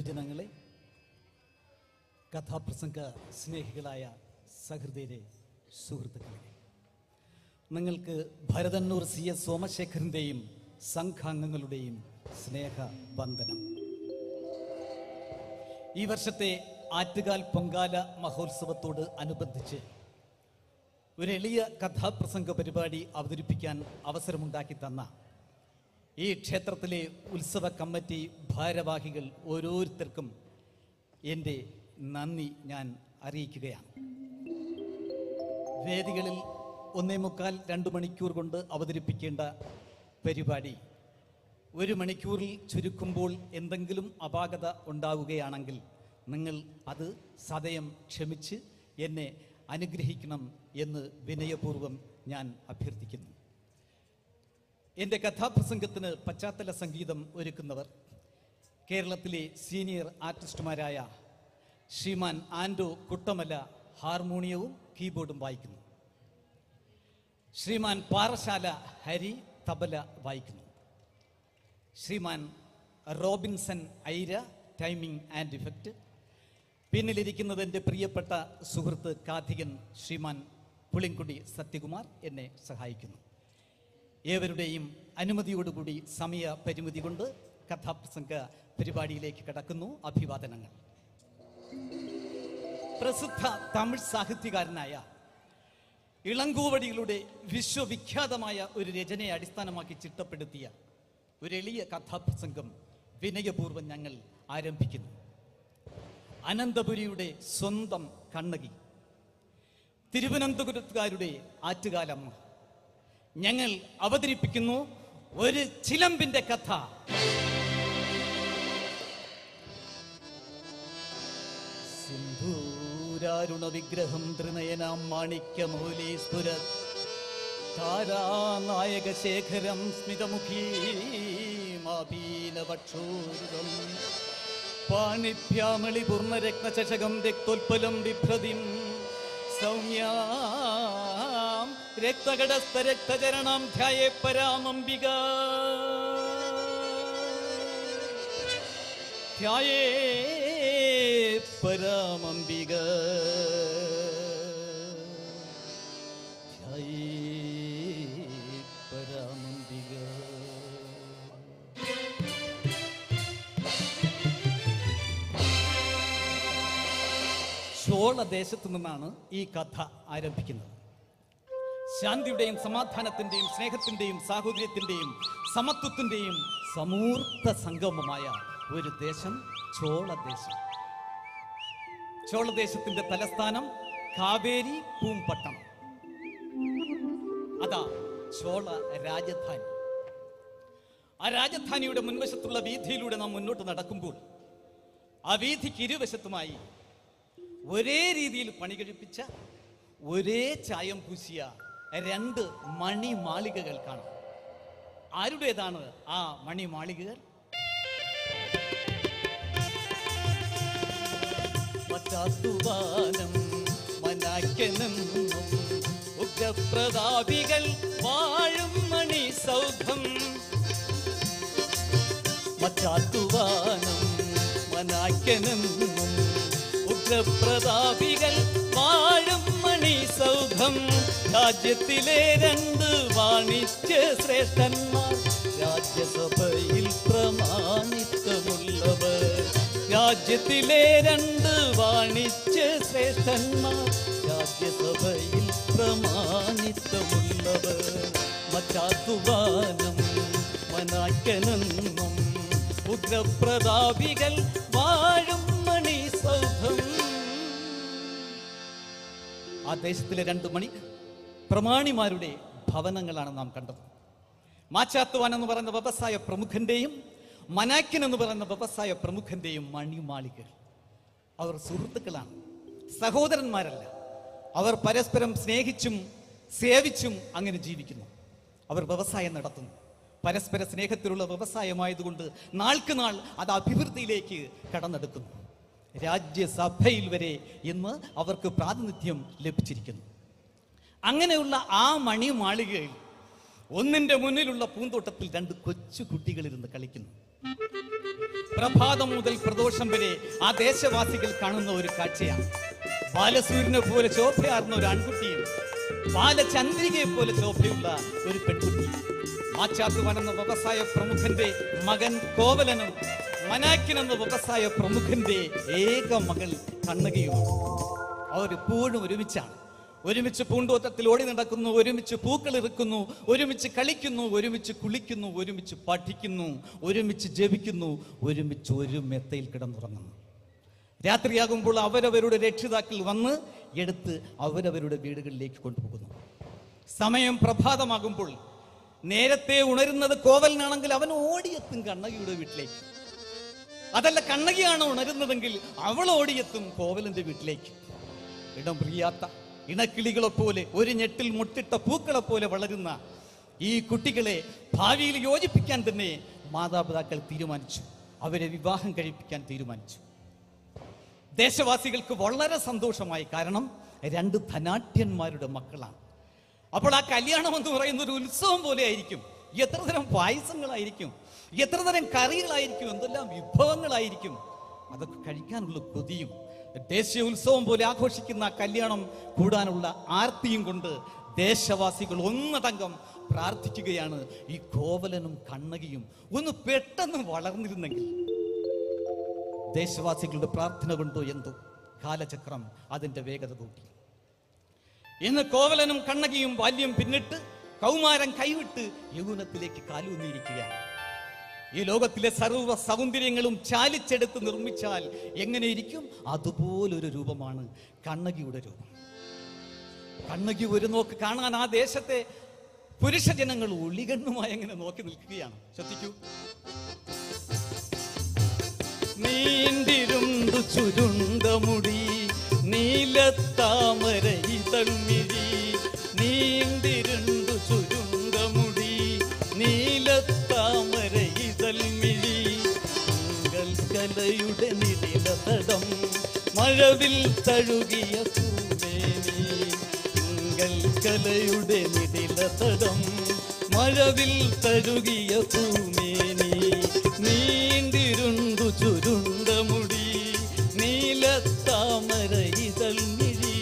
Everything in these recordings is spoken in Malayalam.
ഗുരുജനങ്ങളെ, കഥാപ്രസംഗ സ്നേഹികളായ സഹൃദയരെ, സുഹൃത്തുക്കളെ, നിങ്ങൾക്ക് ഭരതന്നൂർ CS സോമശേഖരൻ്റെയും സംഘാംഗങ്ങളുടെയും സ്നേഹവന്ദനം. ഈ വർഷത്തെ ആറ്റുകാൽ പൊങ്കാല മഹോത്സവത്തോട് അനുബന്ധിച്ച് ഒരു എളിയ കഥാപ്രസംഗ പരിപാടി അവതരിപ്പിക്കാൻ അവസരമുണ്ടാക്കി തന്ന ഈ ക്ഷേത്രത്തിലെ ഉത്സവ കമ്മിറ്റി ഭാരവാഹികൾ ഓരോരുത്തർക്കും എൻ്റെ നന്ദി ഞാൻ അറിയിക്കുകയാണ്. വേദികളിൽ 1.25-2 മണിക്കൂർ കൊണ്ട് അവതരിപ്പിക്കേണ്ട പരിപാടി 1 മണിക്കൂറിൽ ചുരുക്കുമ്പോൾ എന്തെങ്കിലും അപാകത ഉണ്ടാവുകയാണെങ്കിൽ നിങ്ങൾ അത് സദയം ക്ഷമിച്ച് എന്നെ അനുഗ്രഹിക്കണം എന്ന് വിനയപൂർവ്വം ഞാൻ അഭ്യർത്ഥിക്കുന്നു. എൻ്റെ കഥാപ്രസംഗത്തിന് പശ്ചാത്തല സംഗീതം ഒരുക്കുന്നവർ കേരളത്തിലെ സീനിയർ ആർട്ടിസ്റ്റുമാരായ ശ്രീമാൻ ആൻഡോ കുട്ടമല ഹാർമോണിയവും കീബോർഡും വായിക്കുന്നു. ശ്രീമാൻ പാറശാല ഹരി തബല വായിക്കുന്നു. ശ്രീമാൻ റോബിൻസൺ ഐര ടൈമിംഗ് ആൻഡ് ഇഫക്റ്റ്. പിന്നിലിരിക്കുന്നത് എൻ്റെ പ്രിയപ്പെട്ട സുഹൃത്ത് കാഥികൻ ശ്രീമാൻ പുളിങ്കുടി സത്യകുമാർ എന്നെ സഹായിക്കുന്നു. ഏവരുടെയും അനുമതിയോടുകൂടി സമയ പരിമിതി കൊണ്ട് കഥാപ്രസംഗ പരിപാടിയിലേക്ക് കടക്കുന്നു. അഭിവാദനങ്ങൾ. പ്രസിദ്ധ തമിഴ് സാഹിത്യകാരനായ ഇളങ്കോവടികളുടെ വിശ്വവിഖ്യാതമായ ഒരു രചനയെ അടിസ്ഥാനമാക്കി ചിട്ടപ്പെടുത്തിയ ഒരു എളിയ കഥാപ്രസംഗം വിനയപൂർവ്വം ഞങ്ങൾ ആരംഭിക്കുന്നു. അനന്തപുരിയുടെ സ്വന്തം കണ്ണകി, തിരുവനന്തപുരത്തുകാരുടെ ആറ്റുകാലമ്മ, ഞങ്ങൾ അവതരിപ്പിക്കുന്നു ഒരു ചിലമ്പിന്റെ കഥ. സിന്ധൂരാരുണ വിഗ്രഹം ത്രിനയനാം മാണിക്യമൗലീസ്ഫുര താരാനായക ശേഖരം സ്മിതമുഖീമാപീനവക്ഷോരുതം പാണിഭ്യാമളി പൂർണ്ണരത്നചഷകം രക്തോൽപ്പലം ബിഭ്രതിം സൗമ്യാം രക്തകടസ്ഥരക്തചരണം ധ്യായേ പരാമംബിക ധ്യായേ പരാമംബിക ധ്യായേ പരാമംബിക. ചോളദേശത്തു നിന്നാണ് ഈ കഥ ആരംഭിക്കുന്നത്. ശാന്തിയുടെയും സമാധാനത്തിന്റെയും സ്നേഹത്തിന്റെയും സാഹോദര്യത്തിന്റെയും സമത്വത്തിന്റെയും സമൂർത്ത സംഗമമായ ഒരു ദേശം ചോളദേശം. ചോളദേശത്തിന്റെ തലസ്ഥാനം കാവേരി പൂമ്പട്ടണം. അതാ ചോള രാജധാനി. ആ രാജധാനിയുടെ മുൻവശത്തുള്ള വീഥിയിലൂടെ നാം മുന്നോട്ട് നടക്കുമ്പോൾ ആ വീഥിക്ക് ഇരുവശത്തുമായി ഒരേ രീതിയിൽ പണി കഴിപ്പിച്ച, ഒരേ ചായം പൂശിയ 2 മണിമാളികകൾ കാണാം. ആരുടേതാണ് ആ മണിമാളികകൾ? മറ്റാത്തുവാനം മനാക്കെന്നെന്നും ഉഗ്രപ്രതാപികൾ വാഴും മണി സൗധം. മറ്റാത്തുവാനം മനാക്കെന്നെന്നും ഉഗ്രപ്രതാപികൾ വാഴും മണി സൗധം. രാജ്യത്തിലെ 2 വാണിജ്യ ശ്രേഷ്ഠന്മാർ രാജ്യസഭയിൽ പ്രമാണിത്വമുള്ളവർ. രാജ്യത്തിലെ 2 വാണിജ്യ ശ്രേഷ്ഠന്മാർ രാജ്യസഭയിൽ പ്രമാണിത്വമുള്ളവർ. മറ്റാത്തുവാനം മനാക്കനെന്നും ഉഗ്രപ്രതാപികൾ വാഴും മണി സൗധം. ആ ദേശത്തിലെ 2 പ്രമാണിമാരുടെ ഭവനങ്ങളാണ് നാം കണ്ടത്. മാച്ചാത്തുവാൻ എന്ന് പറയുന്ന വ്യവസായ പ്രമുഖന്റെയും മനാക്കൻ എന്ന് പറയുന്ന വ്യവസായ പ്രമുഖന്റെയും മണിമാളികൾ. അവർ സുഹൃത്തുക്കളാണ്, സഹോദരന്മാരല്ല. അവർ പരസ്പരം സ്നേഹിച്ചും സേവിച്ചും അങ്ങനെ ജീവിക്കുന്നു. അവർ വ്യവസായം നടത്തുന്നു. പരസ്പര സ്നേഹത്തിലുള്ള വ്യവസായമായതുകൊണ്ട് നാൾക്ക് നാൾ അത് അഭിവൃദ്ധിയിലേക്ക് കടന്നെടുക്കുന്നു. രാജ്യസഭയിൽ വരെ ഇന്ന് അവർക്ക് പ്രാതിനിധ്യം ലഭിച്ചിരിക്കുന്നു. അങ്ങനെയുള്ള ആ പ്രഭാതം മുതൽ പ്രദോഷം വരെ ആ ദേശവാസികൾ കാണുന്ന ഒരു കാഴ്ചയാണ്. ബാലസൂര്യനെ പോലെ ശോഭയാർന്ന ഒരു ആൺകുട്ടിയും ബാലചന്ദ്രികയെ പോലെ ശോഭയുള്ള ഒരു പെൺകുട്ടിയും. മാച്ചാത്തുവാൻ എന്ന വ്യവസായ പ്രമുഖന്റെ മകൻ കോവലനും മനാക്കിൻ എന്ന വ്യവസായ പ്രമുഖന്റെ ഏക മകൾ കണ്ണകിയുമാണ്. അവരെപ്പോഴും ഒരുമിച്ചാണ്. ഒരുമിച്ച് പൂന്തോട്ടത്തിൽ ഓടി നടക്കുന്നു, ഒരുമിച്ച് പൂക്കൾ ഇറുക്കുന്നു, ഒരുമിച്ച് കളിക്കുന്നു, ഒരുമിച്ച് കുളിക്കുന്നു, ഒരുമിച്ച് പഠിക്കുന്നു, ഒരുമിച്ച് ജപിക്കുന്നു, ഒരുമിച്ച് ഒരു മെത്തയിൽ കിടന്നുറങ്ങുന്നു. രാത്രിയാകുമ്പോൾ അവരവരുടെ രക്ഷിതാക്കൾ വന്ന് എടുത്ത് അവരവരുടെ വീടുകളിലേക്ക് കൊണ്ടുപോകുന്നു. സമയം പ്രഭാതമാകുമ്പോൾ നേരത്തെ ഉണരുന്നത് കോവലനാണെങ്കിൽ അവൻ ഓടിയെത്തും കണ്ണകിയുടെ വീട്ടിലേക്ക്. അതല്ല, കണ്ണകിയാണ് ഉണരുന്നതെങ്കിൽ അവൾ ഓടിയെത്തും കോവലന്റെ വീട്ടിലേക്ക്. ഇടം പ്രിയാത്ത ഇണക്കിളികളെ പോലെ, ഒരു ഞെട്ടിൽ മുട്ടിട്ട പൂക്കളെ പോലെ വളരുന്ന ഈ കുട്ടികളെ ഭാവിയിൽ യോജിപ്പിക്കാൻ തന്നെ മാതാപിതാക്കൾ തീരുമാനിച്ചു. അവരെ വിവാഹം കഴിപ്പിക്കാൻ തീരുമാനിച്ചു. ദേശവാസികൾക്ക് വളരെ സന്തോഷമായി. കാരണം 2 ധനാഢ്യന്മാരുടെ മക്കളാണ്. അപ്പോൾ ആ കല്യാണം എന്ന് പറയുന്ന ഒരു ഉത്സവം പോലെ ആയിരിക്കും. എത്ര തരം പായസങ്ങളായിരിക്കും, എത്ര തരം കറികളായിരിക്കും, എന്തെല്ലാം വിഭവങ്ങളായിരിക്കും. അതൊക്കെ കഴിക്കാനുള്ള കൊതിയും. ദേശീയ ഉത്സവം പോലെ ആഘോഷിക്കുന്ന കല്യാണം കൂടാനുള്ള ആർത്തിയും കൊണ്ട് ദേശവാസികൾ ഒന്നടങ്കം പ്രാർത്ഥിക്കുകയാണ്. ഈ കോവലനും കണ്ണകിയും ഒന്ന് പെട്ടെന്ന് വളർന്നിരുന്നെങ്കിൽ. ദേശവാസികളുടെ പ്രാർത്ഥന കൊണ്ടോ എന്തോ കാലചക്രം അതിന്റെ വേഗത കൂട്ടി. ഇന്ന് കോവലനും കണ്ണകിയും ബാല്യം പിന്നിട്ട് കൗമാരം കൈവിട്ട് യൗവനത്തിലേക്ക് കാലൂന്നിയിരിക്കുകയാണ്. ഈ ലോകത്തിലെ സർവ്വ സൗന്ദര്യങ്ങളും ചാലിച്ചെടുത്ത് നിർമ്മിച്ചാൽ എങ്ങനെയിരിക്കും അതുപോലൊരു രൂപമാണ് കണ്ണകിയുടെ രൂപം. കണ്ണകി ഒരു നോക്ക് കാണാൻ ആ ദേശത്തെ പുരുഷജനങ്ങൾ ഒളികണ്ണുമായി എങ്ങനെ നോക്കി നിൽക്കുകയാണ്. ശ്രദ്ധിക്കൂ. നീണ്ടിരുണ്ടു ചുരുണ്ട മുടി, നീലത്താമര ഇതൾമിഴി, നീണ്ടിരുണ്ടു ചുരുണ്ട മുടി, നീലത്താമര ഇതൾമിഴി, കലയുടെ നിഴലതടം മഴവിൽ തഴുകിയ പൂമേനി, കലയുടെ നിഴലതടം മഴവിൽ തഴുകിയ പൂമേനി, നീണ്ടിരുണ്ടു ചുരുണ്ട മുടി, നീലത്താമര ഇതൾമിഴി.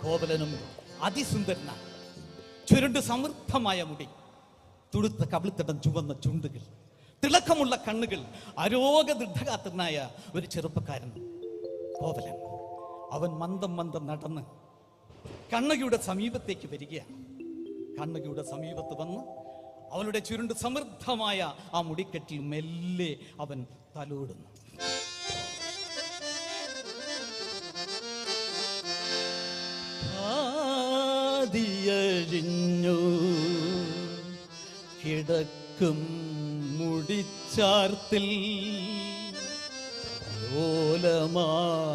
കോവലനും അതിസുന്ദരനാണ്. ചുരുണ്ട് സമൃദ്ധമായ മുടി, തുടുത്ത കവിൾത്തടം, ചുവന്ന ചുണ്ടുകൾ, തിളക്കമുള്ള കണ്ണുകൾ, അരോഗദൃഢഗാത്രനായ ഒരു ചെറുപ്പക്കാരൻ കോവലൻ. അവൻ മന്ദം മന്ദം നടന്ന് കണ്ണകിയുടെ സമീപത്തേക്ക് വരികയാണ്. കണ്ണകിയുടെ സമീപത്ത് വന്ന് അവളുടെ ചുരുണ്ട് സമൃദ്ധമായ ആ മുടിക്കെട്ടിൽ മെല്ലെ അവൻ തലോടുന്നു. ആദിയഴിഞ്ഞു കിടക്കും മുടിച്ചാർത്തിൽ ലോലമായൊന്നു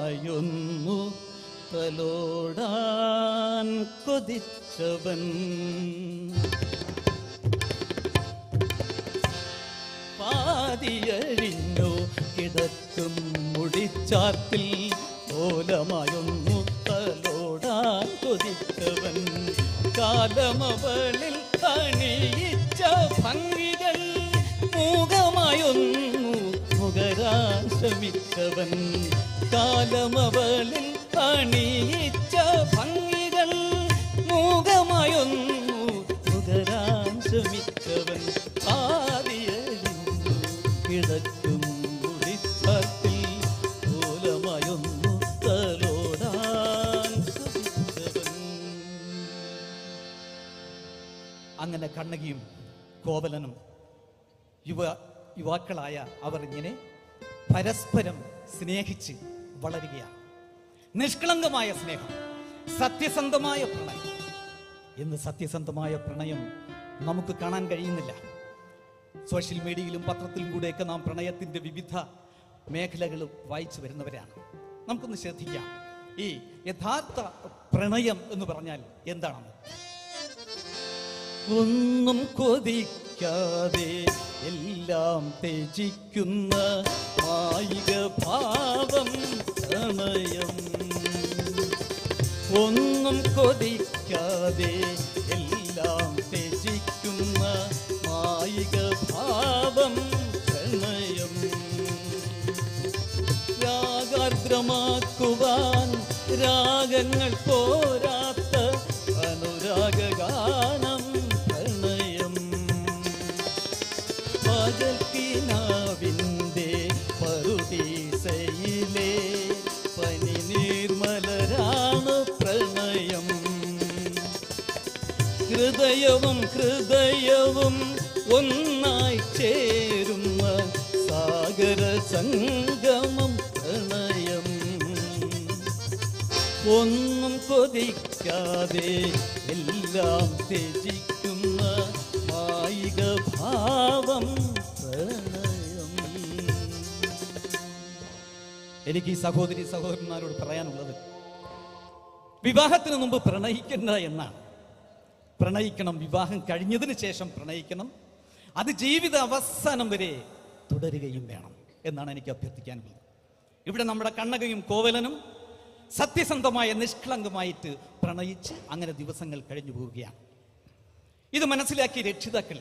തലോടാൻ കൊതിച്ചവൻ, പാതിയഴിഞ്ഞു കിടക്കും മുടിച്ചാർത്തിൽ ലോലമായൊന്നു തലോടാൻ കൊതിച്ചവൻ, കാലമവളിൽ അണിയിച്ച ഭംഗികൾ മൂകമായൊന്നു നുകരാൻ ശ്രമിച്ചവൻ, കാലമവളിൽ അണിയിച്ച ഭംഗികൾ മൂകമായൊന്നു നുകരാൻ ശ്രമിച്ചവൻ, ആദിയഴിഞ്ഞു കിടക്കും മുടിച്ചാർത്തിൽ ലോലമായൊന്നു തലോടാൻ ശ്രമിച്ചവൻ. അങ്ങനെ കണ്ണകിയും കോവലനും യുവാക്കളായ അവർ ഇങ്ങനെ പരസ്പരം സ്നേഹിച്ച് വളരുകയാണ്. നിഷ്കളങ്കമായ സ്നേഹം, സത്യസന്ധമായ പ്രണയം. ഇന്ന് സത്യസന്ധമായ പ്രണയം നമുക്ക് കാണാൻ കഴിയുന്നില്ല. സോഷ്യൽ മീഡിയയിലും പത്രത്തിലും കൂടെയൊക്കെ നാം പ്രണയത്തിന്റെ വിവിധ മേഖലകൾ വായിച്ചു വരുന്നവരാണ്. നമുക്കൊന്ന് ശ്രദ്ധിക്കാം, ഈ യഥാർത്ഥ പ്രണയം എന്ന് പറഞ്ഞാൽ എന്താണെന്ന്. ഒന്നും കൊതിക്കാതെ എല്ലാം ത്യജിക്കുന്ന മായിക ഭാവം പ്രണയം, ഒന്നും കൊതിക്കാതെ എല്ലാം ത്യജിക്കുന്ന മായിക ഭാവം പ്രണയം. രാഗാർദ്രമാക്കുവാൻ രാഗങ്ങൾ പോരാത്ത അനുരാഗാനം പ്രണയം. പകൽക്കിനാവിൻ്റെ പറുദീസയിലെ പനി നിർമ്മലരാണ് പ്രണയം. ഹൃദയവും ഹൃദയവും ഒന്നായി ചേരുന്ന സാഗര സംഗമം പ്രണയം. ഒന്നും കൊതിക്കാതെ എല്ലാം ത്യജിക്കുന്ന മായിക ഭാവം പ്രണയം. എനിക്ക് ഈ സഹോദരി സഹോദരന്മാരോട് പറയാനുള്ളത്, വിവാഹത്തിന് മുമ്പ് പ്രണയിക്കണ്ട എന്നാണ്. പ്രണയിക്കണം, വിവാഹം കഴിഞ്ഞതിന് ശേഷം പ്രണയിക്കണം, അത് ജീവിത അവസാനം വരെ തുടരുകയും വേണം എന്നാണ് എനിക്ക് അഭ്യർത്ഥിക്കാനുള്ളത്. ഇവിടെ നമ്മുടെ കണ്ണകയും കോവലനും സത്യസന്ധമായ നിഷ്കളങ്കമായിട്ട് പ്രണയിച്ച് അങ്ങനെ ദിവസങ്ങൾ കഴിഞ്ഞു പോവുകയാണ്. ഇത് മനസ്സിലാക്കിയ രക്ഷിതാക്കൾ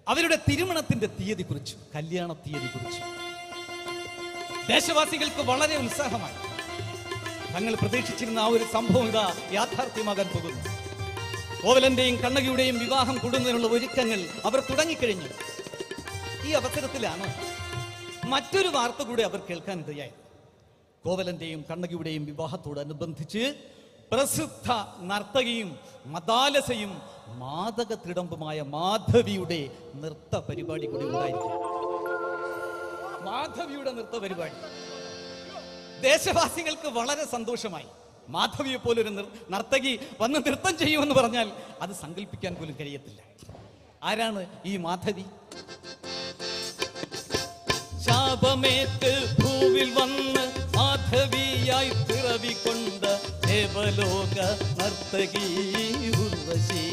അവരുടെ തിരുമണത്തിന്റെ തീയതി കുറിച്ചു, കല്യാണ തീയതി കുറിച്ചു. ദേശവാസികൾക്ക് വളരെ ഉത്സാഹമായി. തങ്ങൾ പ്രതീക്ഷിച്ചിരുന്ന ആ ഒരു സംഭവം ഇതാ യാഥാർത്ഥ്യമാകാൻ പോകുന്നു. കോവലന്റെയും കണ്ണകിയുടെയും വിവാഹം കൂടുന്നതിനുള്ള ഒരുക്കങ്ങൾ അവർ തുടങ്ങിക്കഴിഞ്ഞു. ഈ അവസരത്തിലാണ് മറ്റൊരു വാർത്ത കൂടെ അവർ കേൾക്കാൻ ഇടയായത്. കോവലന്റെയും കണ്ണകിയുടെയും വിവാഹത്തോടനുബന്ധിച്ച് പ്രസിദ്ധ നർത്തകിയും മദാലസയും മാദക തിടമ്പുമായ മാധവിയുടെ നൃത്ത പരിപാടി കൂടി ഉണ്ടായിരിക്കും. മാധവിയുടെ നൃത്ത പരിപാടി ദേശവാസികൾക്ക് വളരെ സന്തോഷമായി. മാധവിയെ പോലൊരു നർത്തകി വന്ന് നൃത്തം ചെയ്യുമെന്ന് പറഞ്ഞാൽ അത് സങ്കല്പിക്കാൻ പോലും കഴിയത്തില്ല. ആരാണ് ഈ മാധവി? ശാപമേറ്റ് ഭൂവിൽ വന്ന് മാധവിയായി പിറവിക്കൊണ്ട ദേവലോക നർത്തകി ഉർവശി.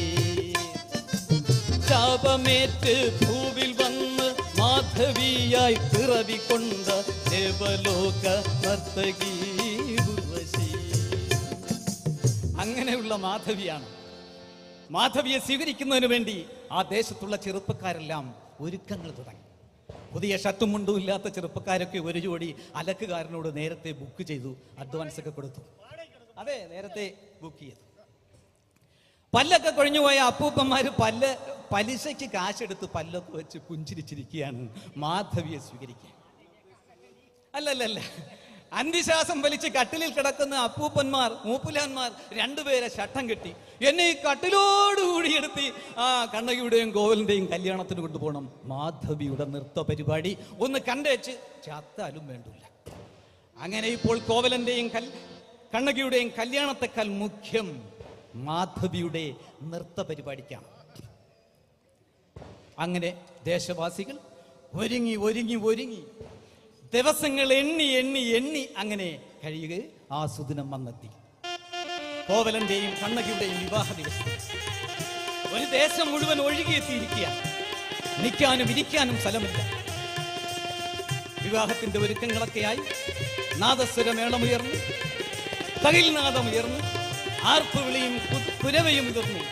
ശാപമേറ്റ് ഭൂവിൽ വന്ന് മാധവിയായി പിറവിക്കൊണ്ട ദേവലോക നർത്തകി ഉർവശി. അങ്ങനെയുള്ള മാധവിയാണ്. മാധവിയെ സ്വീകരിക്കുന്നതിന് വേണ്ടി ആ ദേശത്തുള്ള ചെറുപ്പക്കാരെല്ലാം ഒരുക്കങ്ങൾ തുടങ്ങി. പുതിയ ഷർട്ടും മുണ്ടും ഇല്ലാത്ത ചെറുപ്പക്കാരൊക്കെ ഒരു ജോഡി അലക്കുകാരനോട് നേരത്തെ ബുക്ക് ചെയ്തു, അഡ്വാൻസ് ഒക്കെ കൊടുത്തു. അതെ, നേരത്തെ ബുക്ക് ചെയ്തു. പല്ലൊക്കെ കൊഴിഞ്ഞുപോയ അപ്പൂപ്പന്മാര് പലിശയ്ക്ക് കാശെടുത്ത് പല്ലൊക്കെ വെച്ച് പുഞ്ചിരിച്ചിരിക്കുകയാണ് മാധവിയെ സ്വീകരിക്കാൻ. അല്ലല്ല, അന്തിശ്വാസം വലിച്ച് കട്ടിലിൽ കിടക്കുന്ന അപ്പൂപ്പന്മാർ മൂപ്പുലാന്മാർ രണ്ടുപേരെ ശട്ടം കെട്ടി എന്നെ ഈ കട്ടിലോടുകൂടി എടുത്ത് ആ കണ്ണകിയുടെയും കോവലിന്റെയും കല്യാണത്തിന് കൊണ്ടുപോകണം. മാധവിയുടെ നൃത്ത പരിപാടി ഒന്ന് കണ്ടേച്ച് ചത്താലും വേണ്ടില്ല. അങ്ങനെ ഇപ്പോൾ കോവലന്റെയും കണ്ണകിയുടെയും കല്യാണത്തെക്കാൾ മുഖ്യം മാധവിയുടെ നൃത്ത പരിപാടിക്കാണ്. അങ്ങനെ ദേശവാസികൾ ഒരുങ്ങി ഒരുങ്ങി ഒരുങ്ങി ദിവസങ്ങൾ എണ്ണി എണ്ണി എണ്ണി അങ്ങനെ കഴിയുക ആ സുദിനം വന്നെത്തി. കോവലന്റെയും കണ്ണകിയുടെയും വിവാഹ ദിവസം. ഒരു ദേശം മുഴുവൻ ഒഴുകിയെത്തിയിരിക്കുകയാണ്. നിൽക്കാനും ഇരിക്കാനും സ്ഥലമില്ല. വിവാഹത്തിന്റെ ഒരുക്കങ്ങളൊക്കെയായി നാദസ്വരമേളമുയർന്നു, തകിൽനാദമുയർന്നു, ആർപ്പുവിളിയും കുരവയും ഉയർന്നു.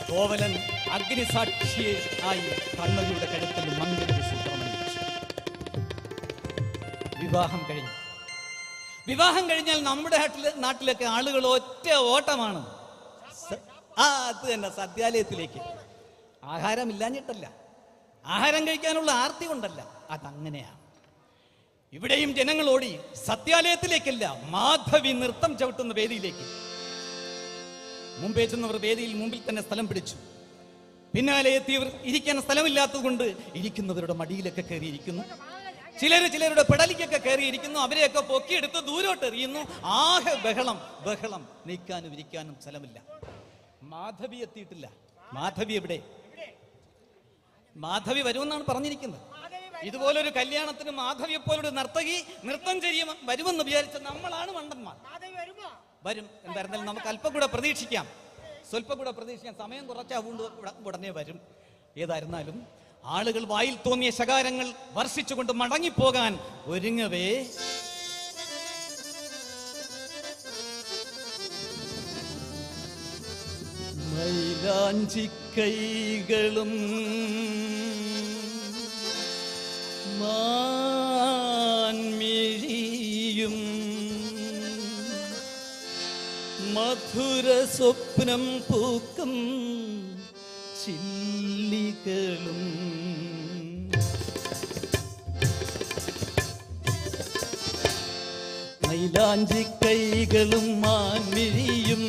കോവലൻ അഗ്നിസാക്ഷിയെ ആയി കണ്ണകിയുടെ കഴുത്തിൽ മംഗലസൂത്രം അണിയിച്ചു. വിവാഹം കഴിഞ്ഞാൽ നമ്മുടെ നാട്ടിലൊക്കെ ആളുകൾ ഒറ്റ ഓട്ടമാണ്. അത് തന്നെ, സദ്യാലയത്തിലേക്ക്. ആഹാരം ഇല്ലാഞ്ഞിട്ടല്ല, ആഹാരം കഴിക്കാനുള്ള ആർത്തി കൊണ്ടല്ല, അതങ്ങനെയാണ്. ഇവിടെയും ജനങ്ങൾ ഓടി സത്യാലയത്തിലേക്കല്ല, മാധവി നൃത്തം ചവിട്ടുന്ന വേദിയിലേക്ക്. മുമ്പേ ചെന്നവർ വേദിയിൽ മുമ്പിൽ തന്നെ സ്ഥലം പിടിച്ചു. പിന്നാലെ എത്തിയവർ ഇരിക്കാൻ സ്ഥലമില്ലാത്തത് കൊണ്ട് ഇരിക്കുന്നവരുടെ മടിയിലൊക്കെ കയറിയിരിക്കുന്നു. ചിലരുടെ പെടലിക്കൊക്കെ കയറിയിരിക്കുന്നു. അവരെയൊക്കെ പൊക്കിയെടുത്ത് ദൂരോട്ട് എറിയുന്നു. ആകെ ബഹളം. നീക്കാനും ഇരിക്കാനും സ്ഥലമില്ല. മാധവി എത്തിയിട്ടില്ല. മാധവി എവിടെ? മാധവി വരുമെന്നാണ് പറഞ്ഞിരിക്കുന്നത്. ഇതുപോലൊരു കല്യാണത്തിന് മാധവിയെ പോലൊരു നർത്തകി നൃത്തം ചെയ്യും വരുമെന്ന് വിചാരിച്ച നമ്മളാണ് മണ്ടന്മാർ. വരും എന്തായിരുന്നാലും നമുക്ക് അല്പം കൂടെ പ്രതീക്ഷിക്കാം, സ്വല്പം കൂടെ പ്രതീക്ഷിക്കാം. സമയം കുറച്ചാവുകൊണ്ട് ഉടനെ വരും. ഏതായിരുന്നാലും ആളുകൾ വായിൽ തോന്നിയ ശകാരങ്ങൾ വർഷിച്ചുകൊണ്ട് മടങ്ങിപ്പോകാൻ ഒരുങ്ങവേ മൈലാഞ്ചിക്കൈകളും മാറിടവും മധുര സ്വപ്നം പൂക്കും ചില്ലികളും മൈലാഞ്ചി കൈകളും മാൻമിഴിയും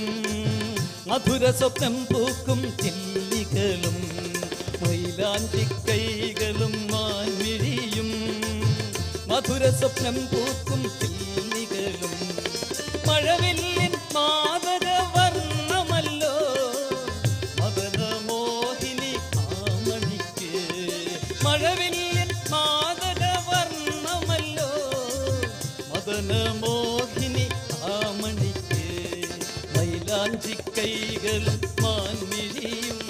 മധുര സ്വപ്നം പൂക്കും ചില്ലികളും മൈലാഞ്ചി കൈകളും മാൻമിഴിയും മധുര സ്വപ്നം പൂക്കും ചില്ലികളും മഴവില്ലിൻ മാതക വർണ്ണമല്ലോ മദന മോഹിനി ആമണിക്ക് മഴവില്ലിൻ മാതക വർണ്ണമല്ലോ മദന മോഹിനി ആമണിക്ക് മൈലാഞ്ചി കൈകളും മാൻമിഴിയും.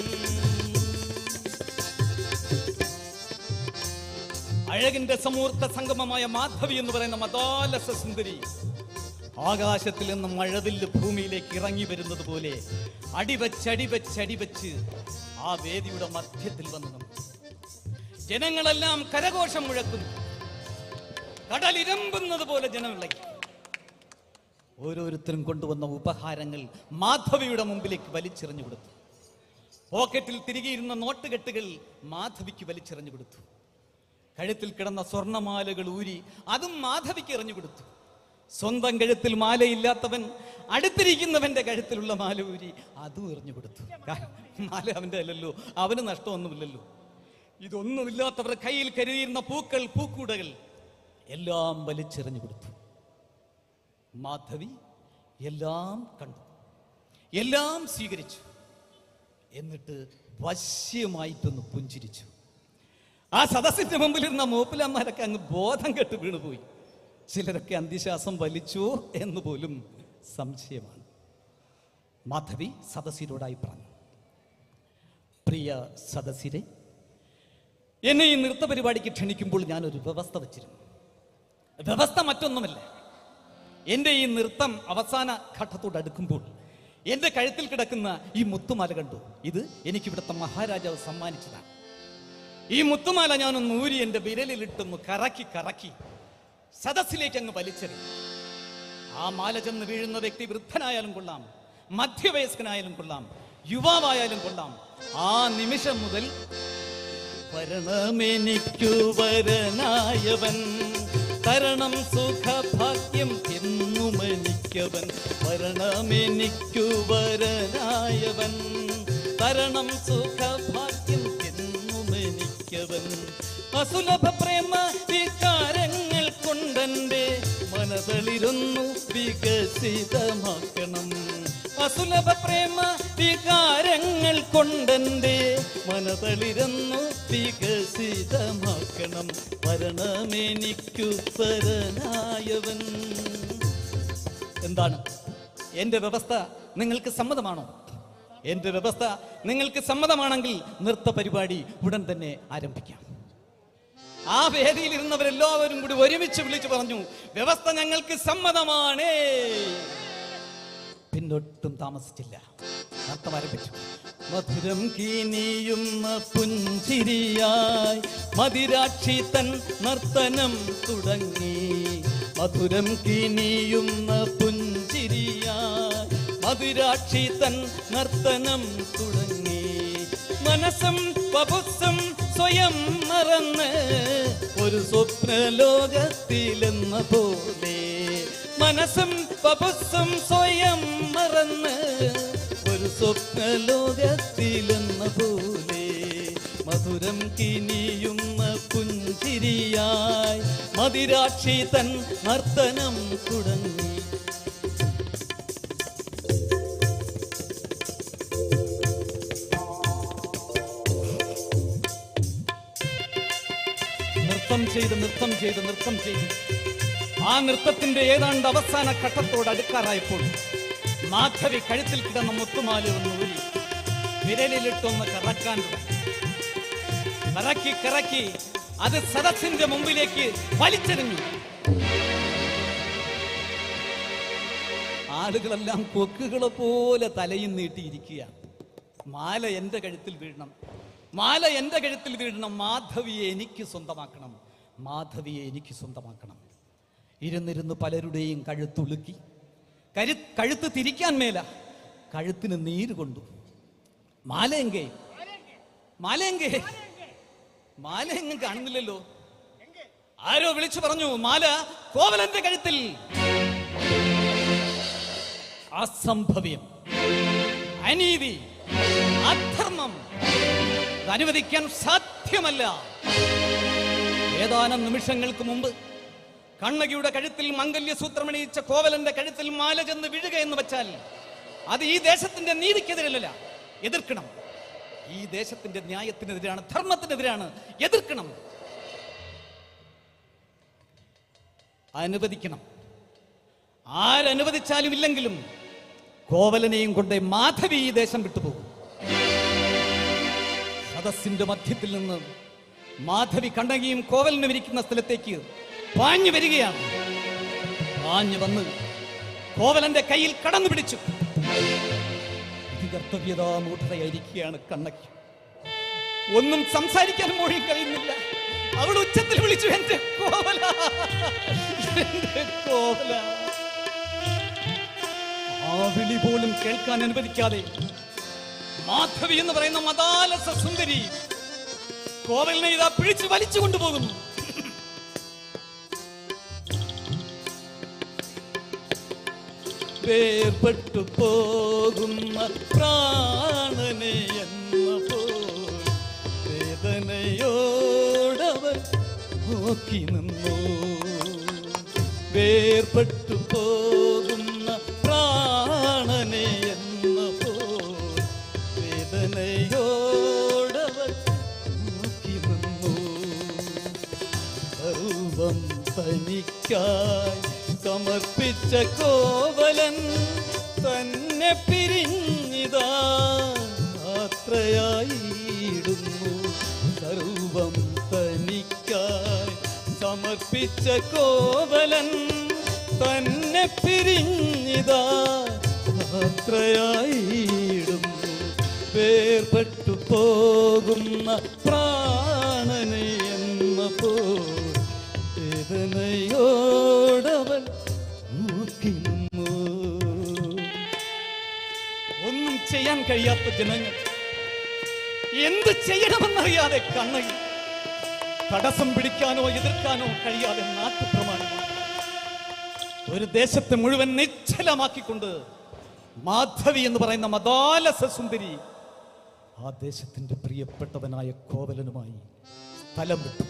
അഴകിന്റെ സമൂർത്ത സംഗമമായ മാധവി എന്ന് പറയുന്ന മദാലസ സുന്ദരി ആകാശത്തിൽ നിന്ന് മഴവില്ല് ഭൂമിയിലേക്ക് ഇറങ്ങി വരുന്നത് പോലെ അടിവച്ച് ആ വേദിയുടെ മധ്യത്തിൽ വന്നു. ജനങ്ങളെല്ലാം കരഘോഷം മുഴക്കുന്നു. കടലിരമ്പുന്നത് പോലെ ജനമിളകി. ഓരോരുത്തരും കൊണ്ടുവന്ന ഉപഹാരങ്ങൾ മാധവിയുടെ മുമ്പിലേക്ക് വലിച്ചെറിഞ്ഞു കൊടുത്തു. പോക്കറ്റിൽ തിരികെയിരുന്ന നോട്ടുകെട്ടുകൾ മാധവിക്ക് വലിച്ചെറിഞ്ഞു കൊടുത്തു. കഴുത്തിൽ കിടന്ന സ്വർണമാലകൾ ഊരി അതും മാധവിക്ക് എറിഞ്ഞു കൊടുത്തു. സ്വന്തം കഴുത്തിൽ മാലയില്ലാത്തവൻ അടുത്തിരിക്കുന്നവന്റെ കഴുത്തിലുള്ള മാല ഊരി അതും എറിഞ്ഞു കൊടുത്തു. മാല അവന്റെ അല്ലല്ലോ, അവന് നഷ്ടമൊന്നുമില്ലല്ലോ. ഇതൊന്നുമില്ലാത്തവർ കയ്യിൽ കരുതിയിരുന്ന പൂക്കൾ, പൂക്കൂടകൾ എല്ലാം വലിച്ചെറിഞ്ഞു കൊടുത്തു. മാധവി എല്ലാം കണ്ടു, എല്ലാം സ്വീകരിച്ചു. എന്നിട്ട് വശ്യമായിട്ടൊന്ന് പുഞ്ചിരിച്ചു. ആ സദസ്സിന്റെ മുമ്പിലിരുന്ന മൂപ്പിലന്മാരൊക്കെ അങ്ങ് ബോധം കെട്ട് വീണുപോയി. ചിലരൊക്കെ അന്ത്യശ്വാസം വലിച്ചോ എന്ന് പോലും സംശയമാണ്. മാധവി സദസ്സിനോടായി പറഞ്ഞു, പ്രിയ സദസ്സിരെ, എന്നെ ഈ നൃത്ത പരിപാടിക്ക് ക്ഷണിക്കുമ്പോൾ ഞാനൊരു വ്യവസ്ഥ വച്ചിരുന്നു. വ്യവസ്ഥ മറ്റൊന്നുമല്ല, എൻ്റെ ഈ നൃത്തം അവസാന ഘട്ടത്തോട് അടുക്കുമ്പോൾ എൻ്റെ കഴുത്തിൽ കിടക്കുന്ന ഈ മുത്തുമാല കണ്ടു. ഇത് എനിക്കിവിടുത്തെ മഹാരാജാവ് സമ്മാനിച്ചതാണ്. ഈ മുത്തുമാല ഞാനൊന്ന് ഊരി എൻ്റെ വിരലിലിട്ടൊന്ന് കറക്കി സദസ്സിലേക്ക് അങ്ങ് വലിച്ചെറി. ആ മാല ചെന്ന് വീഴുന്ന വ്യക്തി വൃദ്ധനായാലും കൊള്ളാം, മധ്യവയസ്കനായാലും കൊള്ളാം, യുവാവായാലും കൊള്ളാം. ആ നിമിഷം മുതൽ വരണമെനിക്കു വരനായവൻ, തരണം സുഖഭാഗ്യം എന്നുമനിക്കവൻ. വരണമെനിക്കു വരനായവൻ, തരണം സുഖഭാഗ്യം എന്നുമനിക്കവൻ. അസുലഭ പ്രേമ വികാരങ്ങൾ കൊണ്ടെന്റെ മനതളിരുന്നു വികസിതമാക്കണം. അസുലഭ പ്രേമ വികാരങ്ങൾ കൊണ്ടെന്റെ മനതളിരുന്നു വികസിതമാക്കണം. വരണമെനിക്കു വരനായവൻ. എന്താണ് എന്റെ വ്യവസ്ഥ? നിങ്ങൾക്ക് സമ്മതമാണോ? എന്റെ വ്യവസ്ഥ നിങ്ങൾക്ക് സമ്മതമാണെങ്കിൽ നൃത്ത പരിപാടി ഉടൻ തന്നെ ആരംഭിക്കാം. ആ വേദിയിൽ ഇരുന്നവരെല്ലാവരും കൂടി ഒരുമിച്ച് വിളിച്ചു പറഞ്ഞു, വ്യവസ്ഥ ഞങ്ങൾക്ക് സമ്മതമാണേ. പിന്നൊട്ടും താമസിച്ചില്ല, നൃത്തം ആരംഭിച്ചു. മധുരം കീനിയുന്ന പുഞ്ചിരിയായി മതിരാക്ഷി തൻ നർത്തനം തുടങ്ങി. മധുരം കീനിയുന്ന പുഞ്ചിരിയായി മതിരാക്ഷി തൻ നർത്തനം തുടങ്ങി. മനസ്സും പപുസ്സും സ്വയം മറന്ന് ഒരു സ്വപ്നലോകത്തിലെന്ന പോലെ. മനസ്സും പപുസ്സും സ്വയം മറന്ന് ഒരു സ്വപ്നലോകത്തിലെന്ന പോലെ. മധുരം കിനിയുന്ന പുഞ്ചിരിയായി മതിരാക്ഷി തൻ നർത്തനം തുടങ്ങി. നൃത്തം ചെയ്ത് ആ നൃത്തത്തിന്റെ ഏതാണ്ട് അവസാന ഘട്ടത്തോട് അടുക്കാറായപ്പോൾ മാധവി കഴുത്തിൽ കിടന്ന മുത്തുമാല ഒന്ന് ഊരി വിരലിലിട്ടൊന്ന് കറക്കാൻ കറക്കി അത് സദസ്സിന്റെ മുമ്പിലേക്ക് വലിച്ചെറിഞ്ഞു. ആളുകളെല്ലാം കൊക്കുകളെ പോലെ തലയും നീട്ടിയിരിക്കുകയാണ്. മാല എന്റെ കഴുത്തിൽ വീഴണം, മാല എന്റെ കഴുത്തിൽ വീഴണം. മാധവിയെ എനിക്ക് സ്വന്തമാക്കണം, മാധവിയെ എനിക്ക് സ്വന്തമാക്കണം. ഇരുന്നിരുന്ന് പലരുടെയും കഴുത്തുളുക്കി. കഴുത്ത് തിരിക്കാൻ മേല, കഴുത്തിന് നീര് കൊണ്ടു. മാലയെങ്കേ മാലയെങ്കേ മാലയെങ്ങും കാണുന്നില്ലല്ലോ. ആരോ വിളിച്ചു പറഞ്ഞു, മാല കോവലന്റെ കഴുത്തിൽ. അസംഭവ്യം, അനീതി, അധർമ്മം അനുവദിക്കാൻ സാധ്യമല്ല. ഏതാനും നിമിഷങ്ങൾക്ക് മുമ്പ് കണ്ണകിയുടെ കഴുത്തിൽ മംഗല്യസൂത്രമണിയിച്ച കോവലന്റെ കഴുത്തിൽ മാല ചെന്ന് വീഴുക എന്ന് വെച്ചാൽ അത് ഈ ദേശത്തിന്റെ നീതിക്കെതിരല്ല, എതിർക്കണം. ഈ ദേശത്തിന്റെ ന്യായത്തിനെതിരാണ്, ധർമ്മത്തിനെതിരാണ്, എതിർക്കണം, അനുവദിക്കണം. ആരനുവദിച്ചാലും ഇല്ലെങ്കിലും കോവലനെയും കൊണ്ട് മാധവി ഈ ദേശം വിട്ടുപോകും. സദസ്സിന്റെ മധ്യത്തിൽ നിന്ന് മാധവി കണ്ണകിയും കോവലനും ഇരിക്കുന്ന സ്ഥലത്തേക്ക് പാഞ്ഞു വരികയാണ്. പാഞ്ഞു വന്ന് കോവലന്റെ കയ്യിൽ കടന്നു പിടിച്ചു. കർത്തവ്യതാമൂഢതയായിരിക്കുകയാണ് കണ്ണകി. ഒന്നും സംസാരിക്കാൻ പോലും കഴിയുന്നില്ല. അവൾ ഉച്ചത്തിൽ വിളിച്ചു, എന്റെ കോവല, എന്റെ കോവല. ആ വിളി പോലും കേൾക്കാൻ അനുവദിക്കാതെ മാധവി എന്ന് പറയുന്ന മദാലസ സുന്ദരി കോവലിനെ ഇതാ പിടിച്ചു വലിച്ചു കൊണ്ടുപോകുന്നു. വേർപെട്ടു പോകുന്ന പ്രാണനെ എന്ന പോൽ വേദനയോടവർ നോക്കി നിന്നു. വേർപെട്ടു പോകുന്ന പ്രാണനെ എന്ന പോൽ വേദനയോടവർ നോക്കി നിന്നു. സർവം തനിക്കായി സമർപ്പിച്ച കോവലൻ തന്നെ പിരിഞ്ഞിതാ യാത്രയായിടുന്നു. സർവം തനിക്കായി സമർപ്പിച്ച കോവലൻ തന്നെ പിരിഞ്ഞിതാ യാത്രയായിടുന്നു. വേർപെട്ടു പോകുന്ന പ്രാണനെ എന്ന പോൽ വേദനയോടവൻ നോക്കി നിന്നു. ഒന്നും ചെയ്യാൻ കഴിയാത്ത ജനങ്ങൾ, എന്ത് ചെയ്യണമെന്നറിയാതെ കണ്ണകി, തടസ്സം പിടിക്കാനോ എതിർക്കാനോ കഴിയാതെ നാട്ടുപ്രമാണമാണ്. ഒരു ദേശത്തെ മുഴുവൻ നിശ്ചലമാക്കിക്കൊണ്ട് മാധവി എന്ന് പറയുന്ന മദാലസ സുന്ദരി ആ ദേശത്തിന്റെ പ്രിയപ്പെട്ടവനായ കോവലനുമായി സ്ഥലം വിട്ടു.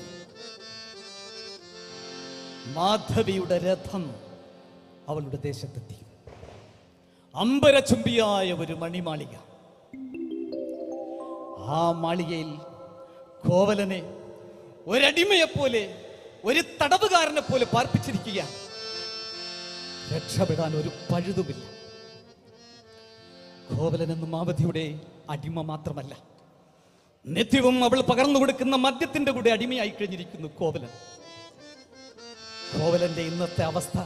മാധവിയുടെ രഥം അവളുടെ ദേശത്തെത്തി. അമ്പരചുംബിയായ ഒരു മണിമാളിക. ആ മാളികയിൽ കോവലനെ ഒരടിമയെപ്പോലെ, ഒരു തടവുകാരനെ പോലെ പാർപ്പിച്ചിരിക്കുകയാണ്. രക്ഷപ്പെടാൻ ഒരു പഴുതുമില്ല. കോവലൻ എന്ന മാവതിയുടെ അടിമ മാത്രമല്ല, നിത്യവും അവൾ പകർന്നു കൊടുക്കുന്ന മദ്യത്തിന്റെ കൂടെ അടിമയായി കഴിഞ്ഞിരിക്കുന്നു കോവലൻ. കോവലന്റെ ഇന്നത്തെ അവസ്ഥ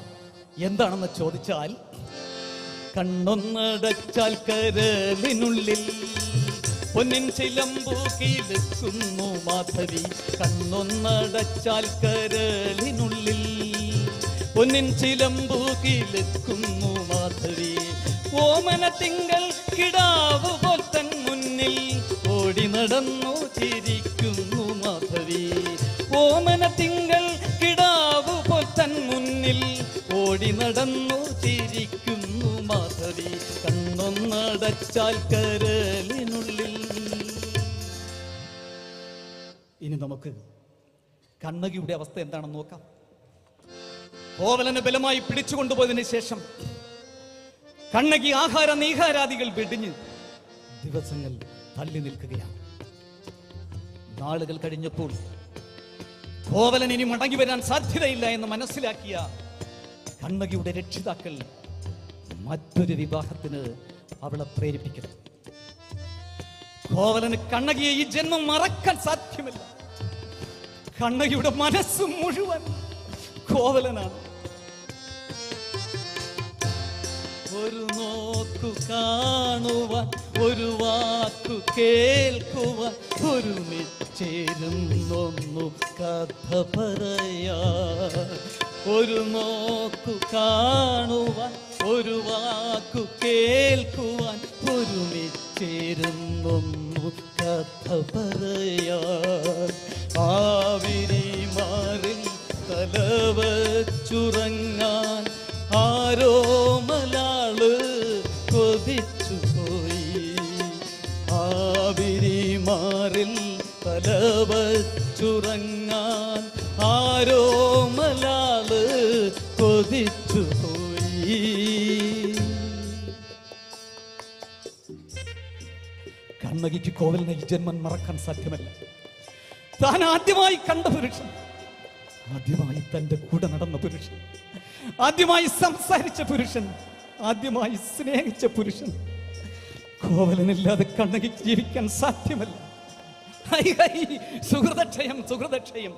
എന്താണെന്ന് ചോദിച്ചാൽ, കണ്ണൊന്നടച്ചാൽ കരളിനുള്ളിൽ പൊന്നിൻ ചിലമ്പു കീഴക്കുന്നു മാധവി. കണ്ണൊന്നടച്ചാൽ കരളിനുള്ളിൽ പൊന്നിൻ ചിലമ്പു കീഴക്കുന്നു മാധവി. ഓമന തിങ്കൾ കിടാവു പോൽ തൻ മുന്നിൽ ഓടി നടന്നു ചിരിക്കുന്നു മാധവി. ഓമന തിങ്കൾ കിടാവു പോൽ തൻ മുന്നിൽ ഓടി നടന്നു ചിരിക്കുന്നു മാധവി. കണ്ണൊന്നടച്ചാൽ കരളിനുള്ളിൽ. ഇനി നമുക്ക് കണ്ണകിയുടെ അവസ്ഥ എന്താണെന്ന് നോക്കാം. കോവലനെ ബലമായി പിടിച്ചുകൊണ്ടുപോയതിനു ശേഷം കണ്ണകി ആഹാര നീഹാരാദികൾ വെടിഞ്ഞ് ദിവസങ്ങൾ തള്ളി നിൽക്കുകയാണ്. നാളുകൾ കഴിഞ്ഞപ്പോൾ കോവലൻ ഇനി മടങ്ങി വരാൻ സാധ്യതയില്ല എന്ന് മനസ്സിലാക്കിയ കണ്ണകിയുടെ രക്ഷിതാക്കൾ മറ്റൊരു വിവാഹത്തിന് അവളെ പ്രേരിപ്പിക്കുന്നു. കോവലന് കണ്ണകിയെ ഈ ജന്മം മറക്കാൻ സാധ്യമല്ല. കണ്ണകിയുടെ മനസ്സ് മുഴുവൻ കോവലനാണ്. ഒരു നോക്കു കാണുവാൻ, ഒരു വാക്കു കേൾക്കുവാൻ, ഒരുമിച്ചേരുന്നൊന്നു കഥ പറയാ. ഒരു നോക്കു കാണുവാൻ, ഒരു വാക്കു കേൾക്കുവാൻ, ഒരുമിച്ചേരുന്നൊന്നു കഥ പറയാൻ. ആവിരിമാറിൽ തലവച്ചുറങ്ങാൻ ആരോ മലാള് കൊതിച്ചുപോയി. ആവിരിമാറിൽ തലവച്ചുറങ്ങാൻ ആരോ മലാള് കൊതിച്ചുപോയി. കണ്ണകിക്ക് കോവലിനെ ഈ ജന്മം മറക്കാൻ സാധ്യമല്ല. താൻ ആദ്യമായി കണ്ട പുരുഷൻ, ആദ്യമായി തന്റെ കൂടെ നടന്ന പുരുഷൻ, ആദ്യമായി സംസാരിച്ച പുരുഷൻ, ആദ്യമായി സ്നേഹിച്ച പുരുഷൻ, കോവലനില്ലാതെ കണ്ണകിക്ക് ജീവിക്കാൻ സാധ്യമല്ല. സുഹൃതക്ഷയം, സുഹൃതക്ഷയം.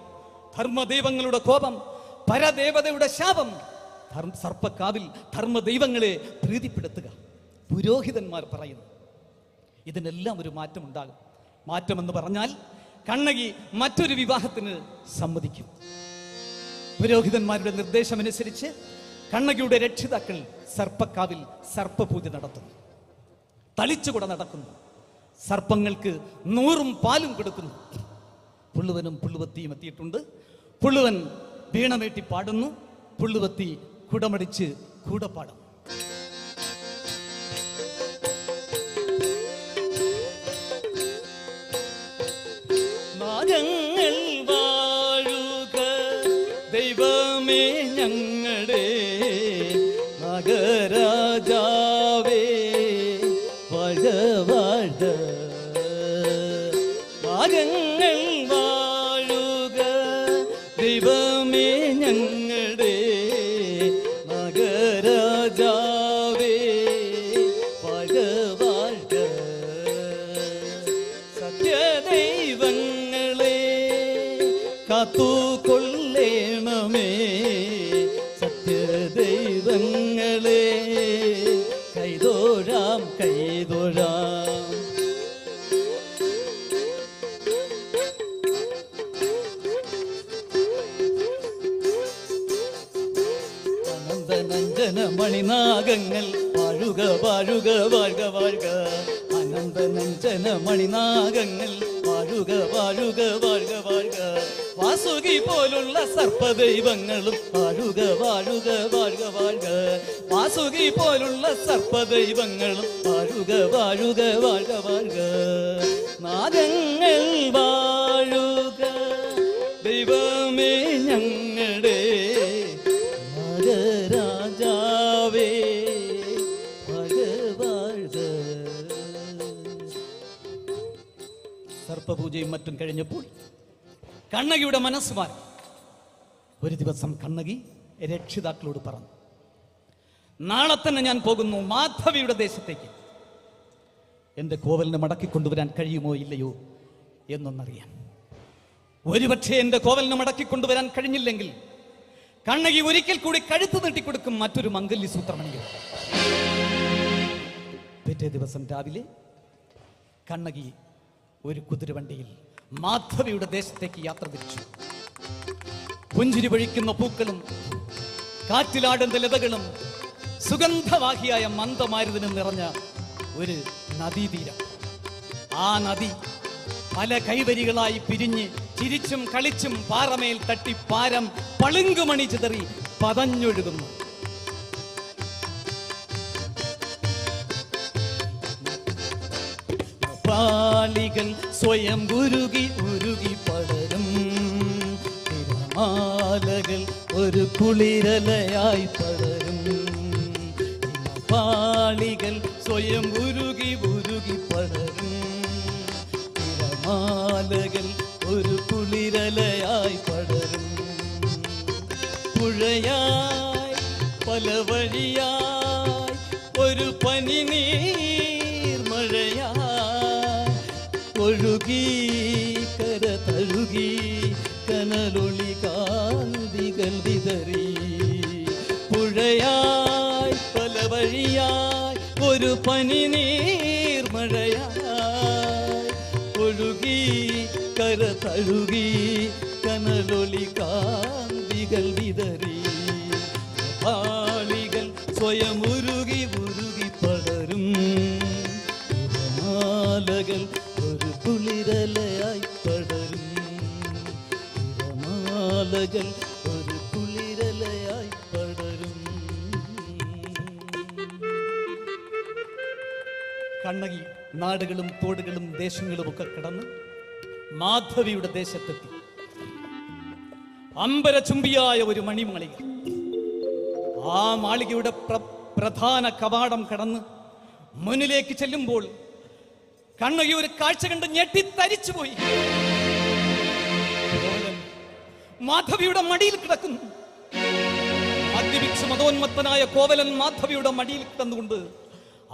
ധർമ്മദൈവങ്ങളുടെ കോപം, പരദേവതയുടെ ശാപം, സർപ്പക്കാവിൽ ധർമ്മദൈവങ്ങളെ പ്രീതിപ്പെടുത്തുക. പുരോഹിതന്മാർ പറയുന്നു ഇതിനെല്ലാം ഒരു മാറ്റം ഉണ്ടാകും. മാറ്റമെന്ന് പറഞ്ഞാൽ കണ്ണകി മറ്റൊരു വിവാഹത്തിന് സമ്മതിക്കും. പുരോഹിതന്മാരുടെ നിർദ്ദേശമനുസരിച്ച് കണ്ണകിയുടെ രക്ഷിതാക്കൾ സർപ്പക്കാവിൽ സർപ്പപൂജ നടത്തുന്നു. തളിച്ചുകൂടെ നടക്കുന്നു. സർപ്പങ്ങൾക്ക് 100 പാലും കൊടുക്കുന്നു. പുള്ളുവനും പുള്ളുവത്തിയും എത്തിയിട്ടുണ്ട്. പുള്ളുവൻ വീണമേട്ടി പാടുന്നു, പുള്ളുവത്തി കുടമടിച്ച് കൂടെ പാടും. നാഗങ്ങൾ വാഴുക ദൈവമേ ഞങ്ങളുടെ നാഗരാജാവേ വാഴ വാഴ. നാഗങ്ങൾ വാഴുക ദൈവമേ ഞങ്ങളുടെ നാഗരാജാവേ വാഴ വാഴ. സത്യദൈവങ്ങളെ കാത്തുകൊള്ളേണമേ, സത്യദൈവങ്ങളെ കൈതൊഴാം കൈതൊഴാം. അനന്തനഞ്ജന മണിനാഗങ്ങൾ വാഴുക വാഴുക വാഴുക വാഴുക. അനന്തനഞ്ജന മണിനാഗങ്ങൾ വാഴുക വാഴുക വാഴുക വാഴുക. വാസുകി പോലുള്ള സർപ്പദൈവങ്ങളും വാഴുക വാഴുക വാഴുക വാഴുക. വാസുകി പോലുള്ള സർപ്പദൈവങ്ങളും വാഴുക വാഴുക വാഴുക വാഴുക. നാഗങ്ങൾ വാഴുക ദൈവമേ ഞങ്ങളുടെ നാഗരാജാവേ വാഴ വാഴ. സർപ്പപൂജയും മറ്റും കഴിഞ്ഞപ്പോൾ കണ്ണകിയുടെ മനസ്സ് മാറി. ഒരു ദിവസം കണ്ണകി രക്ഷിതാക്കളോട് പറഞ്ഞു, നാളെ തന്നെ ഞാൻ പോകുന്നു മാധവിയുടെ ദേശത്തേക്ക്. എൻ്റെ കോവലിനെ മടക്കിക്കൊണ്ടുവരാൻ കഴിയുമോ ഇല്ലയോ എന്നൊന്നറിയാൻ. ഒരുപക്ഷെ എൻ്റെ കോവലിനെ മടക്കിക്കൊണ്ടുവരാൻ കഴിഞ്ഞില്ലെങ്കിൽ കണ്ണകി ഒരിക്കൽ കൂടി കഴുത്ത് നീട്ടിക്കൊടുക്കും മറ്റൊരു മംഗല്യ സൂത്രമണികൾ. പിറ്റേ ദിവസം രാവിലെ കണ്ണകി ഒരു കുതിരവണ്ടിയിൽ മാധവിയുടെ ദേശത്തേക്ക് യാത്ര തിരിച്ചു. പുഞ്ചിരി പൊഴിക്കുന്ന പൂക്കളും കാറ്റിലാടുന്ന ലതകളും സുഗന്ധവാഹിയായ മന്ദമാരുതനും നിറഞ്ഞ ഒരു നദീതീരം. ആ നദി പല കൈവരികളായി പിരിഞ്ഞ് ചിരിച്ചും കളിച്ചും പാറമേൽ തട്ടി പാരം പളുങ്കുമണി ചിതറി പതഞ്ഞൊഴുകുന്നു. പാളികൾ സ്വയം ഉരുകി ഉരുകി പടരും. തിരമാലകൾ ഒരു കുളിരലയായി പടരും. പാളികൾ സ്വയം ഉരുകി ഉരുകി പടരും. തിരമാലകൾ ഒരു കുളിരലയായി പടരും. പുഴയായി പല വഴിയായി ഒരു പനി നീർമഴയായി ഒഴുകി കര തഴുകി കനലൊളി കാന്തികൾ വിതറി. പുഴയായി പല വഴിയായി ഒരു പനി നീർമഴയായി ഒഴുകി കര തഴുകി കനലൊളി കാന്തികൾ വിതറി. പാളികൾ സ്വയം ഉരുകി ഉരുകി പടരും. ചിന്തകൾ ഒരു കുളിരലയായി പടരും. കണ്ണകി നാടുകളും തോടുകളും ദേശങ്ങളും ഒക്കെ കടന്ന് മാധവിയുടെ ദേശത്തെത്തി. അമ്പരചുംബിയായ ഒരു മണിമാളിക. ആ മാളികയുടെ പ്രധാന കവാടം കടന്ന് മുന്നിലേക്ക് ചെല്ലുമ്പോൾ കണ്ണകി ഒരു കാഴ്ച കണ്ട് ഞെട്ടിത്തരിച്ചുപോയി. മാധവിയുടെ മടിയിൽ കിടക്കുന്നു. മദ്യപിച്ച് മതോന്മത്തനായ കോവലൻ മാധവിയുടെ മടിയിൽ കിടന്നുകൊണ്ട്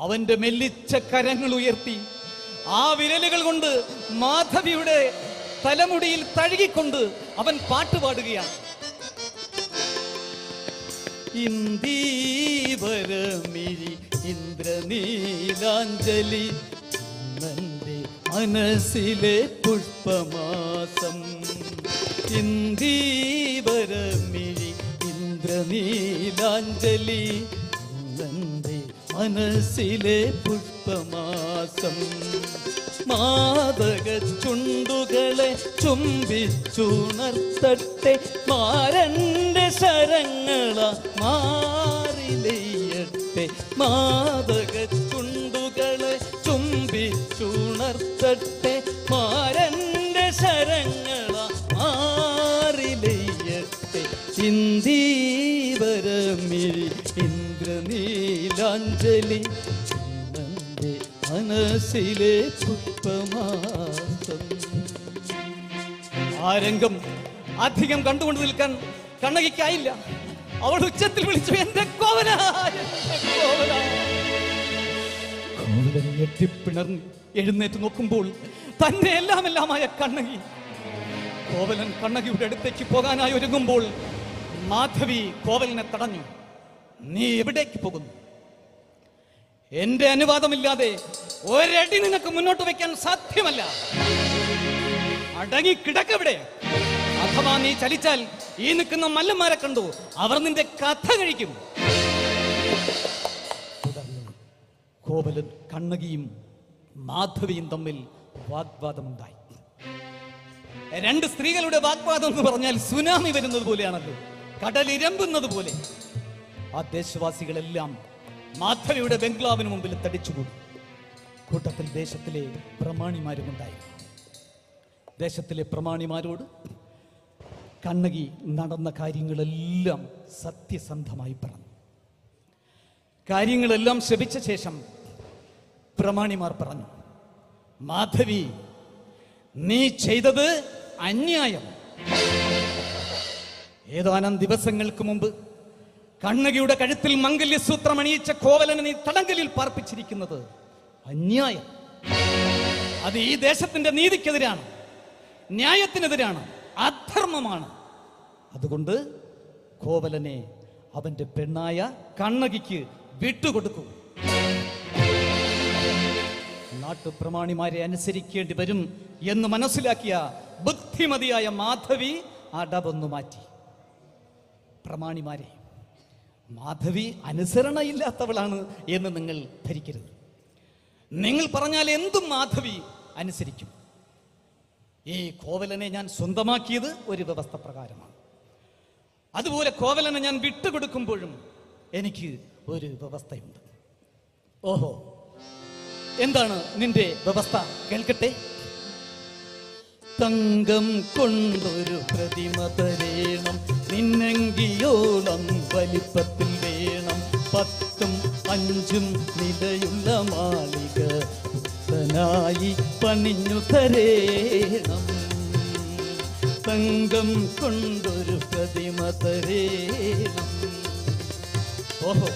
അവന്റെ മെല്ലിച്ച കരങ്ങൾ ഉയർത്തി ആ വിരലുകൾ കൊണ്ട് മാധവിയുടെ തലമുടിയിൽ തഴുകിക്കൊണ്ട് അവൻ പാട്ടുപാടുകയാണ്. ഇന്ദീവരമിഴി ഇന്ദ്രനീലാഞ്ജലി നന്റെ മനസ്സിലെ പുഷ്പമാസം. ഇന്ദീവരമിഴി ഇന്ദ്രനീലാഞ്ജലി നന്റെ മനസ്സിലെ പുഷ്പമാസം. മാദക ചുണ്ടുകളെ ചുംബിച്ചുണർത്തട്ടെ മാരന്റെ ശരങ്ങള മാറിലെയ്യട്ടെ. മാദക ചുണ്ടുകളെ ചുംബിച്ചുണർത്തട്ടെ മാരന്റെ ശരങ്ങള മാറിലെയ്യട്ടെ. ഇന്ദീവരമിഴി ഇന്ദ്രനീലാഞ്ജലി നന്റെ മനസ്സിലെ പുഷ്പമാസം. ആ രംഗം അധികം കണ്ടുകൊണ്ട് നിൽക്കാൻ കണ്ണകിക്കായില്ല. അവൾ ഉച്ചത്തിൽ വിളിച്ചു, എന്റെ കോവല. കോവലൻ ഞെട്ടിപ്പിണർന്ന് എഴുന്നേറ്റ് നോക്കുമ്പോൾ തന്നെ എല്ലാമെല്ലാമായ കണ്ണകി. കോവലൻ കണ്ണകിയുടെ അടുത്തേക്ക് പോകാനായി ഒരുങ്ങുമ്പോൾ മാധവി കോവലനെ തടഞ്ഞു. നീ എവിടേക്ക് പോകുന്നു? എന്റെ അനുവാദമില്ലാതെ ഒരടി നിനക്ക് മുന്നോട്ട് വയ്ക്കാൻ സാധ്യമല്ല. അടങ്ങി കിടക്കവിടെ. അഥവാ നീ ചലിച്ചാൽ ഈ നിൽക്കുന്ന മല്ലന്മാരെ കണ്ടു, അവർ നിന്റെ കഥ കഴിക്കും. കോവലൻ കണ്ണകിയും മാധവിയും തമ്മിൽ വാഗ്വാദമുണ്ടായി. രണ്ട് സ്ത്രീകളുടെ വാഗ്വാദം എന്ന് പറഞ്ഞാൽ സുനാമി വരുന്നത് പോലെയാണല്ലോ, കടലിരമ്പുന്നത് പോലെ. ആ ദേശവാസികളെല്ലാം മാധവിയുടെ ബംഗ്ലാവിന് മുമ്പിൽ തടിച്ചുകൂടി. കൂട്ടത്തിൽ ദേശത്തിലെ പ്രമാണിമാരുമുണ്ടായി. ദേശത്തിലെ പ്രമാണിമാരോട് കണ്ണകി നടന്ന കാര്യങ്ങളെല്ലാം സത്യസന്ധമായി പറഞ്ഞു. കാര്യങ്ങളെല്ലാം ശപിച്ച ശേഷം പ്രമാണിമാർ പറഞ്ഞു, മാധവി, നീ ചെയ്തത് അന്യായം. ഏതാനും ദിവസങ്ങൾക്ക് മുമ്പ് കണ്ണകിയുടെ കഴുത്തിൽ മംഗല്യസൂത്രം അണിയിച്ച കോവലനെ നീ തടങ്കലിൽ പാർപ്പിച്ചിരിക്കുന്നത് അന്യായം. അത് ഈ ദേശത്തിന്റെ നീതിക്കെതിരാണ്, ന്യായത്തിനെതിരാണ്, അധർമ്മമാണ്. അതുകൊണ്ട് കോവലനെ അവന്റെ പെണ്ണായ കണ്ണകിക്ക് വിട്ടുകൊടുക്കൂ. നാട്ടുപ്രമാണിമാരെ അനുസരിക്കേണ്ടി വരും എന്ന് മനസ്സിലാക്കിയ ബുദ്ധിമതിയായ മാധവി അടവൊന്നു മാറ്റി. പ്രമാണിമാരെ, മാധവി അനുസരണയില്ലാത്തവളാണ് എന്ന് നിങ്ങൾ ധരിക്കരുത്. നിങ്ങൾ പറഞ്ഞാൽ എന്തും മാധവി അനുസരിക്കും. ഈ കോവലനെ ഞാൻ സ്വന്തമാക്കിയത് ഒരു വ്യവസ്ഥ പ്രകാരമാണ്. അതുപോലെ കോവലനെ ഞാൻ വിട്ടുകൊടുക്കുമ്പോഴും എനിക്ക് ഒരു വ്യവസ്ഥയുണ്ട്. ഓഹോ, എന്താണ് നിന്റെ വ്യവസ്ഥ? കേൾക്കട്ടെ. തങ്കം കൊണ്ടൊരു പ്രതിമ തരേണം, നിന്നെങ്കിയോളം വലിപ്പത്തിൽ വേണം. 10ഉം 5ഉം നിലയുള്ള മാളിക പുത്തനായി പണിഞ്ഞു തരേണം. തങ്കം കൊണ്ടൊരു പ്രതിമ തരേണം. ഓഹോ,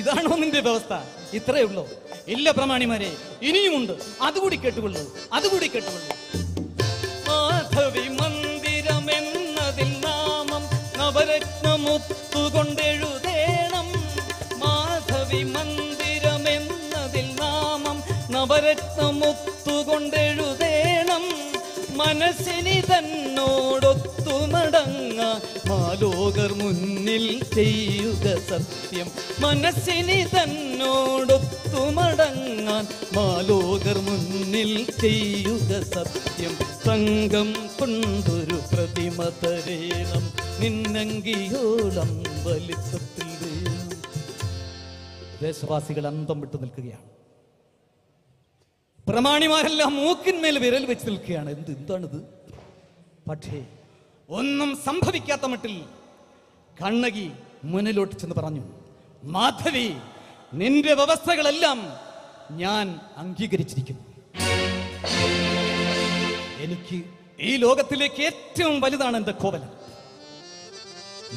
ഇതാണോ നിന്റെ വ്യവസ്ഥ? ഇത്രയേ ഉള്ളൂ? ഇല്ല പ്രമാണിമാരെ, ഇനിയുമുണ്ട്. അതുകൂടി കേട്ടുകൊള്ളൂ, അതുകൂടി കേട്ടുകൊള്ളൂ. മാധവി മന്ദിരം എന്നതിൽ നാമം നവരത്നമുത്തുകൊണ്ടെഴുതേണം. മാധവി മന്ദിരം എന്നതിൽ നാമം നവരത്നമുത്തുകൊണ്ടെഴുതേണം. മനസ്സിനി തന്നോടൊത്തു നടങ്ങ മാല മാലോകർ മുന്നിൽ ചെയ്യുക സത്യം, മനസ്സിനെ തന്നോടൊത്തു മടങ്ങാൻ. മാലോകർ മുന്നിൽ ചെയ്യുക സത്യം, തങ്കം കൊണ്ടൊരു പ്രതിമ തരേണം, നിന്നങ്കിയോളം വലിപ്പത്തിൽ വേണം. ദേശവാസികൾ അന്തം വിട്ടു നിൽക്കുകയാണ്. പ്രമാണിമാരെല്ലാം മൂക്കിന്മേൽ വിരൽ വെച്ച് നിൽക്കുകയാണ്. എന്താണിത്? പക്ഷേ ഒന്നും സംഭവിക്കാത്ത മട്ടിൽ കണ്ണകി മുന്നിലോട്ട് ചെന്ന് പറഞ്ഞു, മാധവി, നിന്റെ വ്യവസ്ഥകളെല്ലാം ഞാൻ അംഗീകരിച്ചിരിക്കുന്നു. എനിക്ക് ഈ ലോകത്തിലേക്ക് ഏറ്റവും വലുതാണ് എന്റെ കോവലൻ.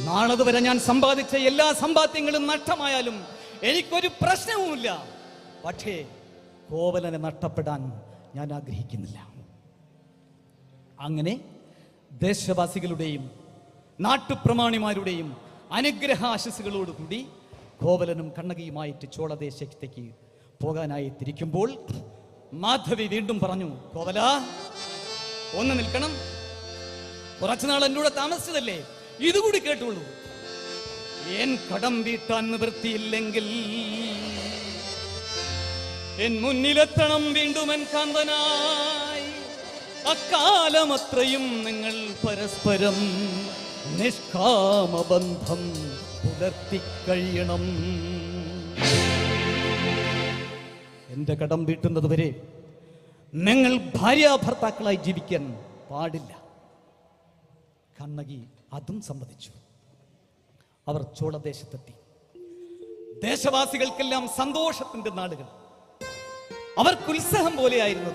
നാളതുവരെ ഞാൻ സമ്പാദിച്ച എല്ലാ സമ്പാദ്യങ്ങളും നഷ്ടമായാലും എനിക്കൊരു പ്രശ്നവുമില്ല. പക്ഷേ കോവലനെ നഷ്ടപ്പെടാൻ ഞാൻ ആഗ്രഹിക്കുന്നില്ല. അങ്ങനെ ദേശവാസികളുടെയും നാട്ടുപ്രമാണിമാരുടെയും അനുഗ്രഹാശിസുകളോടുകൂടി കോവലനും കണ്ണകിയുമായിട്ട് ചോളദേശത്തേക്ക് പോകാനായി തിരിക്കുമ്പോൾ മാധവി വീണ്ടും പറഞ്ഞു, കോവല, ഒന്ന് നിൽക്കണം. കുറച്ചുനാൾ എന്നോട് താമസിച്ചതല്ലേ, ഇതുകൂടി കേട്ടുള്ളൂ. എൻ കടം വീട്ടാൻ നിവൃത്തിയില്ലെങ്കിൽ എൻ മുന്നിലെത്തണം വീണ്ടും എൻ കാന്തനായി. അക്കാലമത്രയും നിങ്ങൾ പരസ്പരം നിഷ്കാമബന്ധം പുലർത്തിക്കഴിയണം. എന്റെ കടം വീട്ടുന്നത് വരെ നിങ്ങൾ ഭാര്യാഭർത്താക്കളായി ജീവിക്കാൻ പാടില്ല. കണ്ണകി അതും സമ്മതിച്ചു. അവർ ചോളദേശത്തെത്തി. ദേശവാസികൾക്കെല്ലാം സന്തോഷത്തിന്റെ നാളുകൾ. അവർക്ക് ഉത്സാഹം പോലെയായിരുന്നു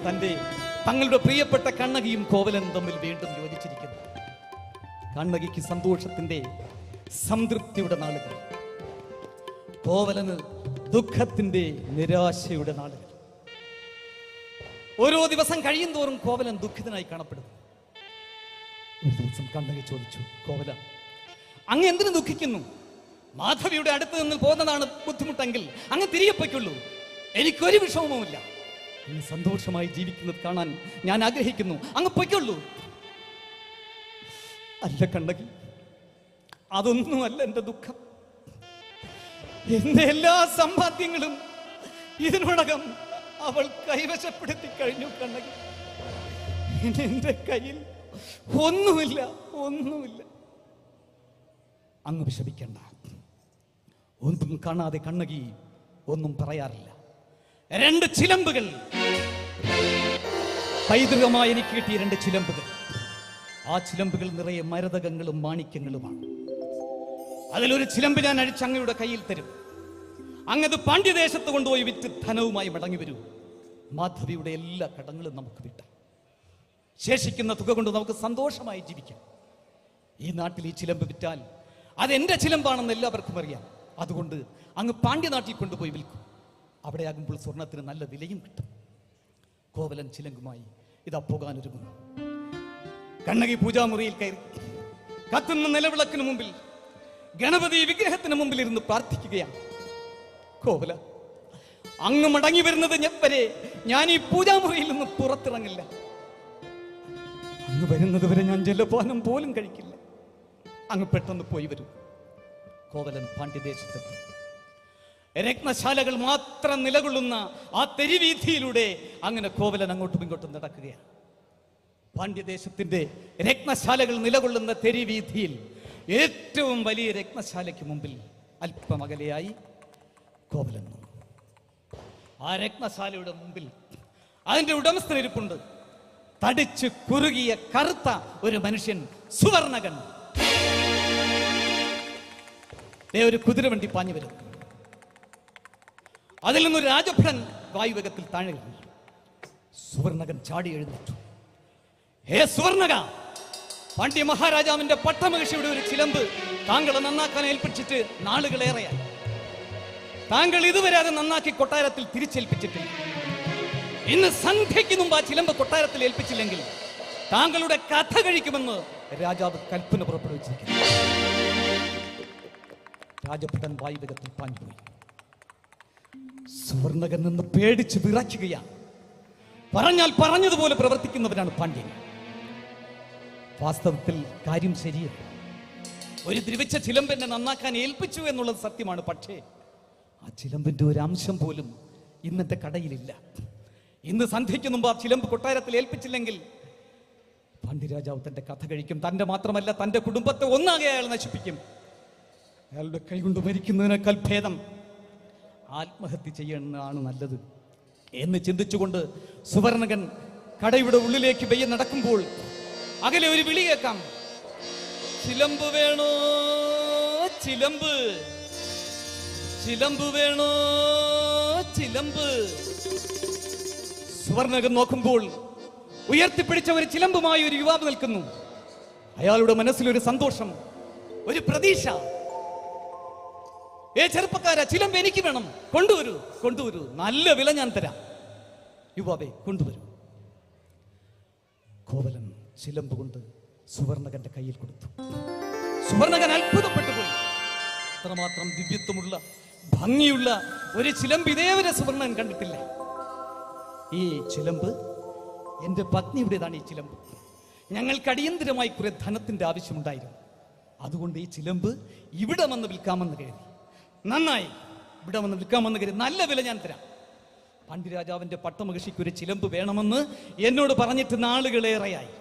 തങ്ങളുടെ പ്രിയപ്പെട്ട കണ്ണകിയും കോവലനും തമ്മിൽ വീണ്ടും യോജിച്ചിരിക്കുന്നു. കണ്ണകിക്ക് സന്തോഷത്തിന്റെ സംതൃപ്തിയുടെ നാളുകൾ, കോവലന് ദുഃഖത്തിന്റെ നിരാശയുടെ നാളുകൾ. ഓരോ ദിവസം കഴിയും തോറും കോവലൻ ദുഃഖിതനായി കാണപ്പെടുന്നു. ഒരു ദിവസം കണ്ണകി ചോദിച്ചു, കോവല, അങ്ങ് എന്തിനു ദുഃഖിക്കുന്നു? മാധവിയുടെ അടുത്ത് നിന്ന് പോകുന്നതാണ് ബുദ്ധിമുട്ടെങ്കിൽ അങ്ങ് തിരികെ പോയിക്കൊള്ളൂ. എനിക്കൊരു വിഷമവുമില്ല. അങ്ങ് സന്തോഷമായി ജീവിക്കുന്നത് കാണാൻ ഞാൻ ആഗ്രഹിക്കുന്നു. അങ്ങ് പൊയ്ക്കൊള്ളൂ. അല്ല കണ്ണകി, അതൊന്നുമല്ല എന്റെ ദുഃഖം. എന്റെ എല്ലാ സമ്പാദ്യങ്ങളും ഇതിനോടകം അവൾ കൈവശപ്പെടുത്തി കഴിഞ്ഞു കണ്ണകി. എന്റെ കയ്യിൽ ഒന്നുമില്ല. അങ്ങ് വിഷമിക്കണ്ട. ഒന്നും കാണാതെ കണ്ണകി ഒന്നും പറയാറില്ല. 2 ചിലമ്പുകൾ, പൈതൃകമായി എനിക്ക് കിട്ടിയ 2 ചിലമ്പുകൾ. ആ ചിലമ്പുകൾ നിറയെ മരതകങ്ങളും മാണിക്യങ്ങളുമാണ്. അതിലൊരു ചിലമ്പ് ഞാൻ അഴിച്ച് അങ്ങയുടെ കയ്യിൽ തരും. അങ്ങത് പാണ്ഡ്യദേശത്ത് കൊണ്ടുപോയി വിറ്റ് ധനവുമായി മടങ്ങി വരൂ. മാധവിയുടെ എല്ലാ കടങ്ങളും നമുക്ക് വിട്ടാം. ശേഷിക്കുന്ന തുക കൊണ്ട് നമുക്ക് സന്തോഷമായി ജീവിക്കാം. ഈ നാട്ടിൽ ഈ ചിലമ്പ് വിറ്റാൽ അതെന്റെ ചിലമ്പാണെന്ന് എല്ലാവർക്കും അറിയാം. അതുകൊണ്ട് അങ്ങ് പാണ്ഡ്യനാട്ടിൽ കൊണ്ടുപോയി വിൽക്കും. അവിടെ ആകുമ്പോൾ സ്വർണത്തിന് നല്ല വിലയും കിട്ടും. കോവലൻ ചിലങ്കുമായി ഇതാ പോകാനൊരുങ്ങുന്നു. കണ്ണകി പൂജാമുറിയിൽ കയറി കത്തുന്ന നിലവിളക്കിന് മുമ്പിൽ ഗണപതി വിഗ്രഹത്തിന് മുമ്പിൽ ഇരുന്ന് പ്രാർത്ഥിക്കുകയാണ്. കോവല, അങ്ങ് മടങ്ങി വരുന്നത് വരെ ഞാൻ ഈ പൂജാമുറിയിൽ നിന്ന് പുറത്തിറങ്ങില്ല. അങ്ങ് വരുന്നത് വരെ ഞാൻ ജലപാനം പോലും കഴിക്കില്ല. അങ്ങ് പെട്ടെന്ന് പോയി വരൂ. കോവലൻ പാണ്ഡ്യദേശത്തെത്തി. രത്നശാലകൾ മാത്രം നിലകൊള്ളുന്ന ആ തെരുവീഥിയിലൂടെ അങ്ങനെ കോവലൻ അങ്ങോട്ടും ഇങ്ങോട്ടും നടക്കുകയാണ്. പാണ്ഡ്യദേശത്തിന്റെ രത്നശാലകൾ നിലകൊള്ളുന്ന തെരുവീഥിയിൽ ഏറ്റവും വലിയ രത്നശാലയ്ക്ക് മുമ്പിൽ അല്പം അകലെയായി കോവലൻ നിന്നു. ആ രത്നശാലയുടെ മുമ്പിൽ അതിന്റെ ഉടമസ്ഥനിരിപ്പുണ്ട്. തടിച്ച് കുറുകിയ കറുത്ത ഒരു മനുഷ്യൻ, സുവർണകൻ. ഒരു കുതിരവണ്ടി പാഞ്ഞു വരും. അതിൽ നിന്നൊരു രാജഭടൻ വായുവേഗത്തിൽ താഴെ വീണു. സുവർണകൻ ചാടി എഴുന്നേറ്റു. ഹേ സുവർണക, പാണ്ഡ്യ മഹാരാജാവിന്റെ പട്ടമഹിഷിയുടെ ഒരു ചിലമ്പ് താങ്കളെ നന്നാക്കാൻ ഏൽപ്പിച്ചിട്ട് നാളുകളേറെയായി. താങ്കൾ ഇതുവരെ അത് നന്നാക്കി കൊട്ടാരത്തിൽ തിരിച്ചേൽപ്പിച്ചിട്ടില്ല. ഇന്ന് സന്ധ്യയ്ക്ക് മുമ്പ് ആ ചിലമ്പ് കൊട്ടാരത്തിൽ ഏൽപ്പിച്ചില്ലെങ്കിൽ താങ്കളുടെ കഥ കഴിക്കുമെന്ന് രാജാവ് കൽപ്പന പുറപ്പെടുവിച്ചിരിക്കുന്നു. രാജഭടൻ വായുവേഗത്തിൽ പാഞ്ഞുപോയി. സുവർണകൻ നിന്ന് പേടിച്ച് വിറയ്ക്കുകയാണ്. പറഞ്ഞാൽ പറഞ്ഞതുപോലെ പ്രവർത്തിക്കുന്നവരാണ് പാണ്ഡ്യൻ. വാസ്തവത്തിൽ കാര്യം ശരിയാണ്. ഒരു ദ്രവിച്ച ചിലമ്പെന്നെ നന്നാക്കാൻ ഏൽപ്പിച്ചു എന്നുള്ളത് സത്യമാണ്. പക്ഷേ ആ ചിലമ്പിന്റെ ഒരു അംശം പോലും ഇന്നത്തെ കടയിലില്ല. ഇന്ന് സന്ധ്യയ്ക്ക് മുമ്പ് ആ ചിലമ്പ് കൊട്ടാരത്തിൽ ഏൽപ്പിച്ചില്ലെങ്കിൽ പാണ്ഡ്യരാജാവ് തന്റെ കഥ കഴിക്കും. തന്റെ മാത്രമല്ല, തന്റെ കുടുംബത്തെ ഒന്നാകെ അയാൾ നശിപ്പിക്കും. അയാളുടെ കൈകൊണ്ട് മരിക്കുന്നതിനേക്കാൾ ഭേദം ആത്മഹത്യ ചെയ്യുന്നതാണ് നല്ലത് എന്ന് ചിന്തിച്ചുകൊണ്ട് സുവർണകൻ കടയുടെ ഉള്ളിലേക്ക് പയ്യെ നടക്കുമ്പോൾ അകലെ ഒരു വിളി കേൾക്കാം. ചിലമ്പ് വേണോ ചിലമ്പ്, ചിലമ്പ് വേണോ ചിലമ്പ്. സുവർണകൻ നോക്കുമ്പോൾ ഉയർത്തിപ്പിടിച്ച ഒരു ചിലമ്പുമായി ഒരു യുവാവ് നിൽക്കുന്നു. അയാളുടെ മനസ്സിലൊരു സന്തോഷം, ഒരു പ്രതീക്ഷ. ചെറുപ്പക്കാരാ, ചിലമ്പ് എനിക്ക് വേണം, കൊണ്ടുവരൂ കൊണ്ടുവരൂ, നല്ല വില ഞാൻ തരാം. യുവാവേ, കൊണ്ടുവരൂ. കോവലൻ ചിലമ്പ് കൊണ്ട് സുവർണകന്റെ കയ്യിൽ കൊടുത്തു. സുവർണകൻ അത്ഭുതപ്പെട്ടു പോയി. അത്രമാത്രം ദിവ്യത്വമുള്ള ഭംഗിയുള്ള ഒരു ചിലമ്പ് ഇതേവരെ സുവർണകൻ കണ്ടിട്ടില്ല. ഈ ചിലമ്പ് എന്റെ പത്നിയുടേതാണ്. ഈ ചിലമ്പ് ഞങ്ങൾക്ക് അടിയന്തരമായി കുറെ ധനത്തിന്റെ ആവശ്യമുണ്ടായിരുന്നു. അതുകൊണ്ട് ഈ ചിലമ്പ് ഇവിടെ വന്ന് വിൽക്കാമെന്ന് കരുതി. നന്നായി, ഇവിടെ വന്ന് വിൽക്കാമെന്ന് കരുതി. നല്ല വില ഞാൻ തരാം. പാണ്ഡ്യരാജാവിന്റെ പട്ടമഹിഷിക്ക് ഒരു ചിലമ്പ് വേണമെന്ന് എന്നോട് പറഞ്ഞിട്ട് നാളുകളേറെയായി.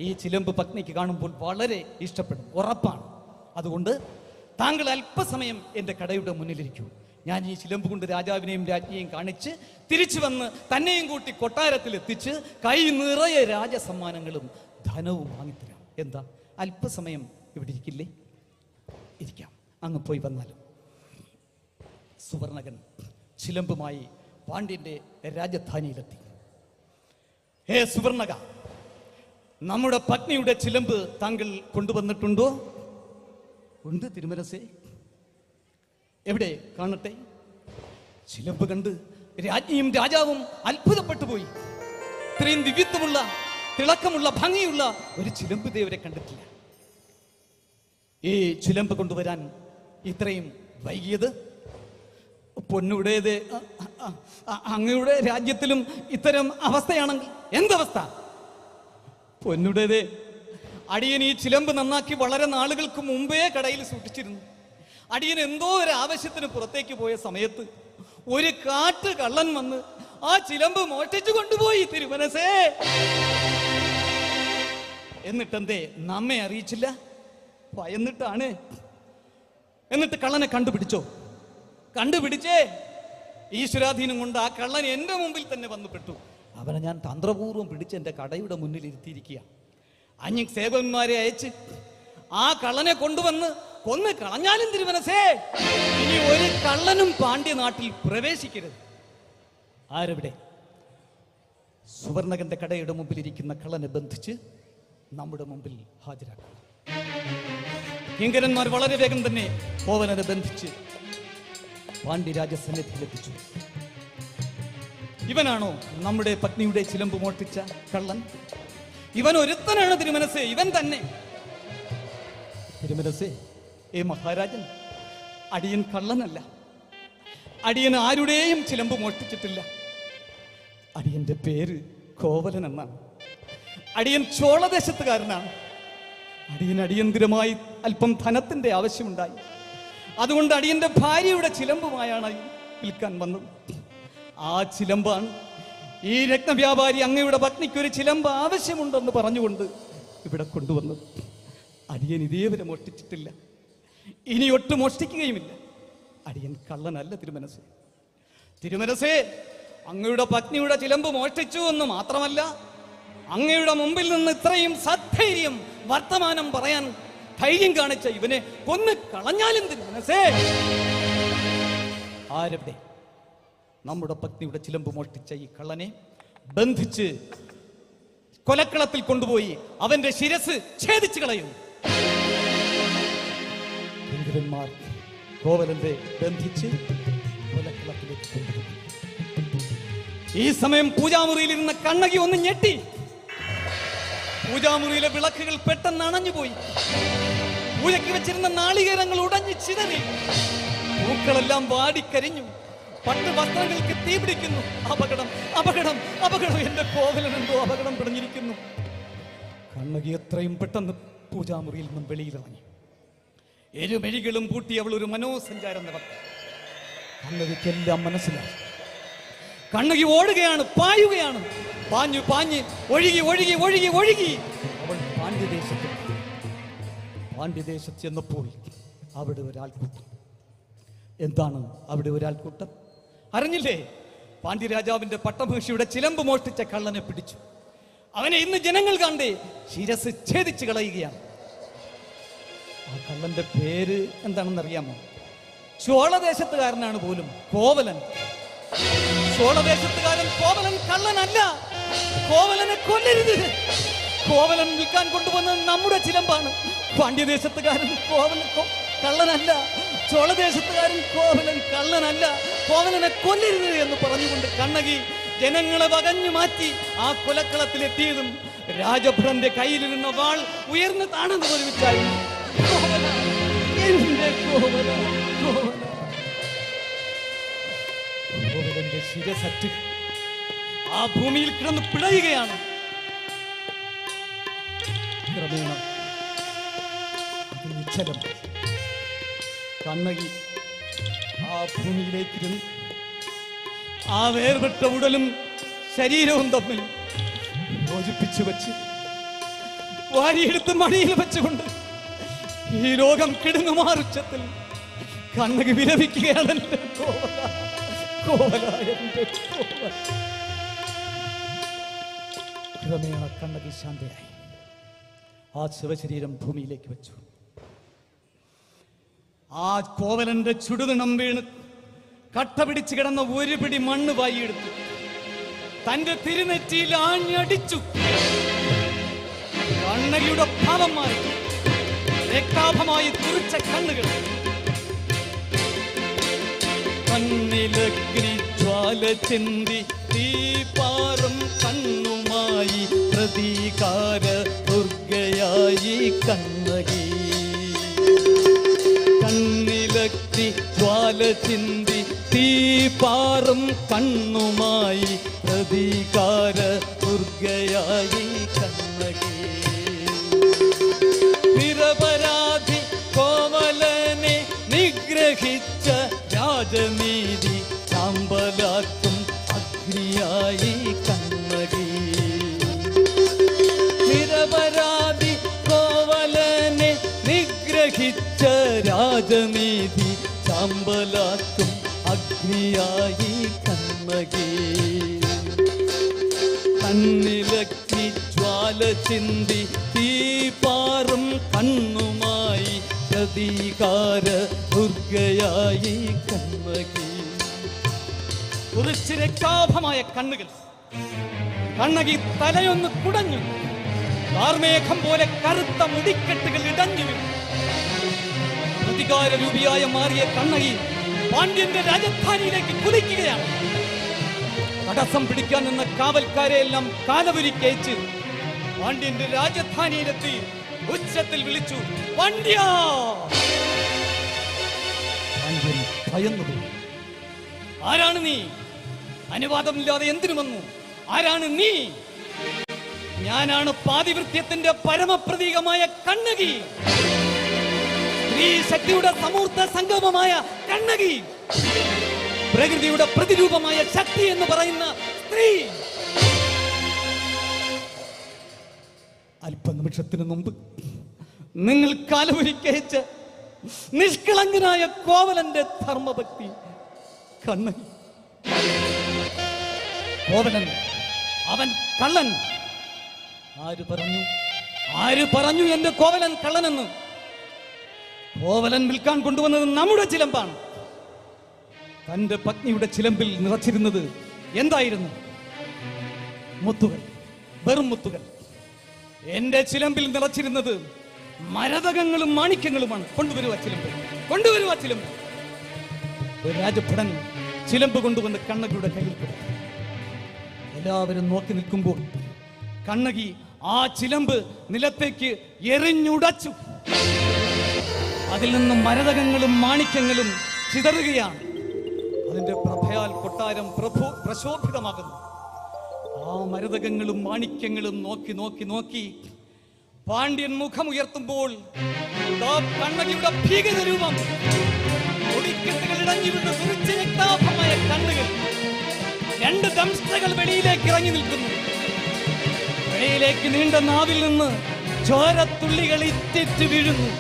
ഈ ചിലമ്പ് പത്നിക്ക് കാണുമ്പോൾ വളരെ ഇഷ്ടപ്പെടും, ഉറപ്പാണ്. അതുകൊണ്ട് താങ്കൾ അല്പസമയം എൻ്റെ കടയുടെ മുന്നിലിരിക്കൂ. ഞാൻ ഈ ചിലമ്പ് കൊണ്ട് രാജാവിനെയും രാജ്ഞിയെയും കാണിച്ച് തിരിച്ചു വന്ന് തന്നെയും കൂട്ടി കൊട്ടാരത്തിൽ എത്തിച്ച് കൈ നിറയെ രാജസമ്മാനങ്ങളും ധനവും വാങ്ങിത്തരാം. എന്താ, അല്പസമയം ഇവിടെ ഇരിക്കില്ലേ? ഇരിക്കാം, അങ്ങ് പോയി വന്നാലും. സുവർണകൻ ചിലമ്പുമായി പാണ്ഡ്യന്റെ രാജധാനിയിലെത്തി. ഹേ സുവർണക, നമ്മുടെ പത്നിയുടെ ചിലമ്പ് താങ്കൾ കൊണ്ടുവന്നിട്ടുണ്ടോ? ഉണ്ട് തിരുമനസേ. എവിടെ, കാണട്ടെ. ചിലമ്പ് കണ്ട് രാജ്ഞിയും രാജാവും അത്ഭുതപ്പെട്ടു പോയി. ഇത്രയും ദിവ്യത്വമുള്ള, തിളക്കമുള്ള, ഭംഗിയുള്ള ഒരു ചിലമ്പ് ദേവരെ കണ്ടിട്ടില്ല. ഈ ചിലമ്പ് കൊണ്ടുവരാൻ ഇത്രയും വൈകിയത്? പൊന്നുടേത് അങ്ങയുടെ രാജ്യത്തിലും ഇത്തരം അവസ്ഥയാണെങ്കിൽ എന്തവസ്ഥ? പൊന്നുടേത്, അടിയൻ ഈ ചിലമ്പ് നന്നാക്കി വളരെ നാളുകൾക്ക് മുമ്പേ കടയിൽ സൂക്ഷിച്ചിരുന്നു. അടിയൻ എന്തോ ഒരു ആവശ്യത്തിന് പുറത്തേക്ക് പോയ സമയത്ത് ഒരു കാട്ട് കള്ളൻ വന്ന് ആ ചിലമ്പ് മോഷ്ടിച്ചു കൊണ്ടുപോയി തിരുമനസേ. എന്നിട്ടെന്തേ നമ്മെ അറിയിച്ചില്ല? ഭയന്നിട്ടാണ്. എന്നിട്ട് കള്ളനെ കണ്ടുപിടിച്ചോ? കണ്ടുപിടിച്ചേ. ഈശ്വരാധീനം കൊണ്ട് ആ കള്ളൻ എന്റെ മുമ്പിൽ തന്നെ വന്നു പെട്ടു. അവനെ ഞാൻ തന്ത്രപൂർവ്വം പിടിച്ച് എന്റെ കടയുടെ മുന്നിൽ ഇരുത്തിയിരിക്കുക. അഞ്ഞ് സേവകന്മാരെ അയച്ച് ആ കള്ളനെ കൊണ്ടുവന്ന് കൊന്ന് കളഞ്ഞാലും തിരുമനസേ, ഇനി ഒരു കള്ളനും പാണ്ഡ്യ നാട്ടിൽ പ്രവേശിക്കരുത്. ആരെവിടെ? സുവർണകന്റെ കടയുടെ മുമ്പിൽ ഇരിക്കുന്ന കള്ളനെ ബന്ധിച്ച് നമ്മുടെ മുമ്പിൽ ഹാജരാക്കണം. കിങ്കരന്മാർ വളരെ വേഗം തന്നെ കോവലനെ ബന്ധിച്ച് പാണ്ഡ്യരാജസന്നിധിയിലെത്തിച്ചു. ഇവനാണോ നമ്മുടെ പത്നിയുടെ ചിലമ്പ് മോഷ്ടിച്ച കള്ളൻ? ഇവൻ ഒരുത്തനാണ് തിരുമനസേ, ഇവൻ തന്നെ. തിരുമനസേ, ഏ മഹാരാജൻ, അടിയൻ കള്ളനല്ല. അടിയൻ ആരുടെയും ചിലമ്പ് മോഷ്ടിച്ചിട്ടില്ല. അടിയന്റെ പേര് കോവലൻ എന്നാണ്. അടിയൻ ചോളദേശത്തുകാരനാണ്. അടിയൻ അടിയന്തിരമായി അല്പം ധനത്തിന്റെ ആവശ്യമുണ്ടായി. അതുകൊണ്ട് അടിയന്റെ ഭാര്യയുടെ ചിലമ്പുമായാണ് വിൽക്കാൻ വന്നത്. ആ ചിലമ്പാണ് ഈ രത്നവ്യാപാരി അങ്ങയുടെ പത്നിക്ക് ഒരു ചിലമ്പ് ആവശ്യമുണ്ടെന്ന് പറഞ്ഞുകൊണ്ട് ഇവിടെ കൊണ്ടുവന്നത്. അടിയൻ ഇതേവരെ മോഷ്ടിച്ചിട്ടില്ല, ഇനി ഒട്ടും മോഷ്ടിക്കുകയുമില്ല. അടിയൻ കള്ളനല്ല തിരുമനസേ. തിരുമനസേ, അങ്ങയുടെ പത്നിയുടെ ചിലമ്പ് മോഷ്ടിച്ചു എന്ന് മാത്രമല്ല, അങ്ങയുടെ മുമ്പിൽ നിന്ന് ഇത്രയും സധൈര്യം വർത്തമാനം പറയാൻ ധൈര്യം കാണിച്ച ഇവനെ കൊന്ന് കളഞ്ഞാലും തിരുമനസേ. ആരെവിടെ? നമ്മുടെ പത്നിയുടെ ചിലമ്പ് മോഷ്ടിച്ച ഈ കള്ളനെ ബന്ധിച്ച് കൊലക്കളത്തിൽ കൊണ്ടുപോയി അവന്റെ ശിരസ് ഛേദിച്ചു കളയും. ഇന്ദ്രന്മാർ കോവലന്റെ ബന്ധിച്ച് കൊലക്കളത്തിലേക്ക് കൊണ്ടുപോയി. ഈ സമയം പൂജാമുറിയിൽ ഇരുന്ന കണ്ണകി ഒന്ന് ഞെട്ടി. പൂജാമുറിയിലെ വിളക്കുകൾ പെട്ടെന്ന് അണഞ്ഞുപോയി. പൂജയ്ക്ക് വെച്ചിരുന്ന നാളികേരങ്ങൾ ഉടഞ്ഞു ചിതറി. പൂക്കളെല്ലാം വാടിക്കരിഞ്ഞു. പട്ട് വസ്ത്രങ്ങൾക്ക് തീ പിടിക്കുന്നു. അപകടം, അപകടം, അപകടം! എന്റെ കോവലൻ എന്തോ അപകടം പിടഞ്ഞിരിക്കുന്നു. കണ്ണകി എത്രയും പെട്ടെന്ന് പൂജാമുറിയിൽ നിന്നും വെളിയിലിറങ്ങി. എരുമെഴികളും പൂട്ടി അവൾ ഒരു മനോസഞ്ചാരം നടത്തി. കണ്ണകിക്കെല്ലാം മനസ്സിലായി. കണ്ണകി ഓടുകയാണ്, പായുകയാണ്. പാഞ്ഞു പാഞ്ഞ് ഒഴുകി ഒഴുകി ഒഴുകി ഒഴുകി അവൾ പാണ്ഡ്യദേശത്ത് ചെന്നപ്പോൾ അവിടെ ഒരാൾക്കൂട്ടം. എന്താണ് അവിടെ ഒരാൾക്കൂട്ടം? അറിഞ്ഞില്ലേ? പാണ്ഡ്യരാജാവിന്റെ പട്ടമഹിഷിയുടെ ചിലമ്പ് മോഷ്ടിച്ച കള്ളനെ പിടിച്ചു. അവനെ ഇന്ന് ജനങ്ങൾ കണ്ടേ ശിരസ് ഛേദിച്ചു കളയുകയാണ്. ആ കള്ളന്റെ പേര് എന്താണെന്ന് അറിയാമോ? ചോളദേശത്തുകാരനാണ് പോലും, കോവലൻ. ചോളദേശത്തുകാരൻ കോവലൻ കള്ളനല്ല. കോവലനെ കൊല്ലരുത്. കോവലൻ വിൽക്കാൻ കൊണ്ടുവന്നത് നമ്മുടെ ചിലമ്പാണ്. പാണ്ഡ്യദേശത്തുകാരൻ കോവലൻ കള്ളനല്ല. ചോളദേശത്തുകാരൻ കോവലൻ കള്ളനല്ല. കോവലനെ കൊല്ലരുത് എന്ന് പറഞ്ഞുകൊണ്ട് കണ്ണകി ജനങ്ങളെ വകഞ്ഞു മാറ്റി ആ കൊലക്കളത്തിലെത്തിയതും രാജഭ്രന്റെ കയ്യിലിരുന്ന വാൾ ഉയർന്ന് താണെന്ന് ഒരുമിച്ചായിരുന്നു. കോവലന്റെ ശിരസറ്റ് ആ ഭൂമിയിൽ കിടന്ന് പിടയുകയാണ്. ക്രമേണ നിശ്ചലം കണ്ണകി ആ ഭൂമിയിലേക്കിരുന്നു. ആ വേർപെട്ട ഉടലും ശരീരവും തമ്മിൽ യോജിപ്പിച്ചു വെച്ച് വാരിയെടുത്ത് മടിയിൽ വെച്ചുകൊണ്ട് ഈ ലോകം കിടുങ്ങുമാറുച്ചത്തിൽ കണ്ണകി വിലപിക്കുകയാണ്. എന്റെ കോവല, കോവല, എന്റെ കോവല. ക്രമേണ കണ്ണകി ശാന്തയായി. ആ ശിവശരീരം ഭൂമിയിലേക്ക് വെച്ചു. ആ കോവലന്റെ ചുടുനിണം വീണ് കട്ട പിടിച്ച് കിടന്ന ഒരു പിടി മണ്ണ് വായിയെടുത്തു തന്റെ തിരുനെറ്റിയിൽ ആഞ്ഞടിച്ചു. കണ്ണകിയുടെ ഭാവം മാറി. രക്താഭമായി തുറിച്ച കണ്ണുകൾ, കണ്ണിലഗ്നി ജ്വാല ചിന്തി തീപാറും കണ്ണുമായി പ്രതികാര ദുർഗയായി കണ്ണകി. കണ്ണിലഗ്നി ജ്വാല ചിന്തി തീപാറും കണ്ണുമായി പ്രതികാര ദുർഗയായി കണ്ണകി. നിരപരാധി കോവലനെ നിഗ്രഹിച്ച രാജനീതി ചാമ്പലാക്കും അഗ്നിയായി കണ്ണകി. നിരപരാധി കോവലനെ നിഗ്രഹിച്ച രാജനീതി ചാമ്പലാക്കും അഗ്നിയായി കണ്ണകി. കണ്ണിലഗ്നി ജ്വാല ചിന്തി തീപാറും കണ്ണുമായി പ്രതികാര ദുർഗയായി കണ്ണകി. കുറിച്ച് രക്താഭമായ കണ്ണുകൾ. കണ്ണകി തലയൊന്ന് കുടഞ്ഞു. കാർമേഘം പോലെ കറുത്ത മുടിക്കെട്ടുകൾ ഇടഞ്ഞു. പ്രതികാര രൂപിയായ മാറിയ കണ്ണകി പാണ്ഡ്യന്റെ രാജധാനിയിലേക്ക് കുതിക്കുകയാണ്. തടസ്സം പിടിക്കാൻ നിന്ന കാവൽക്കാരെ എല്ലാം കാലപുരിക്കയച്ച് പാണ്ഡ്യന്റെ രാജധാനിയിലെത്തി ഉച്ചത്തിൽ വിളിച്ചു, പാണ്ഡ്യ. പാണ്ഡ്യൻ ഭയന്നുപോയി. ആരാണ് നീ? അനുവാദമില്ലാതെ എന്തിനു വന്നു? ആരാണ് നീ? ഞാനാണ് പാതിവൃത്യത്തിന്റെ പരമപ്രതീകമായ കണ്ണകി. സ്ത്രീ ശക്തിയുടെ സമൂർത്ത സംഗമമായ കണ്ണകി. പ്രകൃതിയുടെ പ്രതിരൂപമായ ശക്തി എന്ന് പറയുന്ന സ്ത്രീ. അല്പനിമിഷത്തിന് മുമ്പ് നിങ്ങൾ കാലൊരുക്കയച്ച നിഷ്കളങ്കനായ കോവലന്റെ ധർമ്മഭക്തി കണ്ണകി. കോവലൻ അവൻ കള്ളൻ. ആര് പറഞ്ഞു എന്റെ കോവലൻ കള്ളനെന്ന്? കോവലൻ വിൽക്കാൻ കൊണ്ടുവന്നത് നമ്മുടെ ചിലമ്പാണ്. തന്റെ പത്നിയുടെ ചിലമ്പിൽ നിറച്ചിരുന്നത് എന്തായിരുന്നു? മുത്തുകൾ, വെറും മുത്തുകൾ. എന്റെ ചിലമ്പിൽ നിറച്ചിരുന്നത് മരതകങ്ങളും മാണിക്യങ്ങളുമാണ്. കൊണ്ടുവരുക ചിലമ്പ്, കൊണ്ടുവരുക ചിലമ്പ്. രാജഭടൻ ചിലമ്പ് കൊണ്ടുവന്ന് കണ്ണകിയുടെ കയ്യിൽ കൊടുത്തു. എല്ലാവരും നോക്കി നിൽക്കുമ്പോൾ കണ്ണകി ആ ചിലമ്പ് നിലത്തേക്ക് എറിഞ്ഞുടച്ചു. അതിൽ നിന്നും മരതകങ്ങളും മാണിക്യങ്ങളും ചിതറുകയാണ്. അതിന്റെ പ്രഭയാൽ കൊട്ടാരം പ്രശോഭിതമാകുന്നു. ആ മരതകങ്ങളും മാണിക്യങ്ങളും നോക്കി നോക്കി നോക്കി പാണ്ഡ്യൻ മുഖമുയർത്തുമ്പോൾ കണ്ണകിയുടെ ഭീകര രൂപം, ഒടിക്കെട്ടുകൾ ഇടഞ്ഞു വീണ് തുറിച്ച രക്താഭമായ കണ്ണുകൾ, 2 ദംഷ്ട്രകൾ വെളിയിലേക്ക് ഇറങ്ങി നിൽക്കുന്നു. വെളിയിലേക്ക് നീണ്ട നാവിൽ നിന്ന് ചോരത്തുള്ളികൾ ഇറ്റിറ്റ് വീഴുന്നു.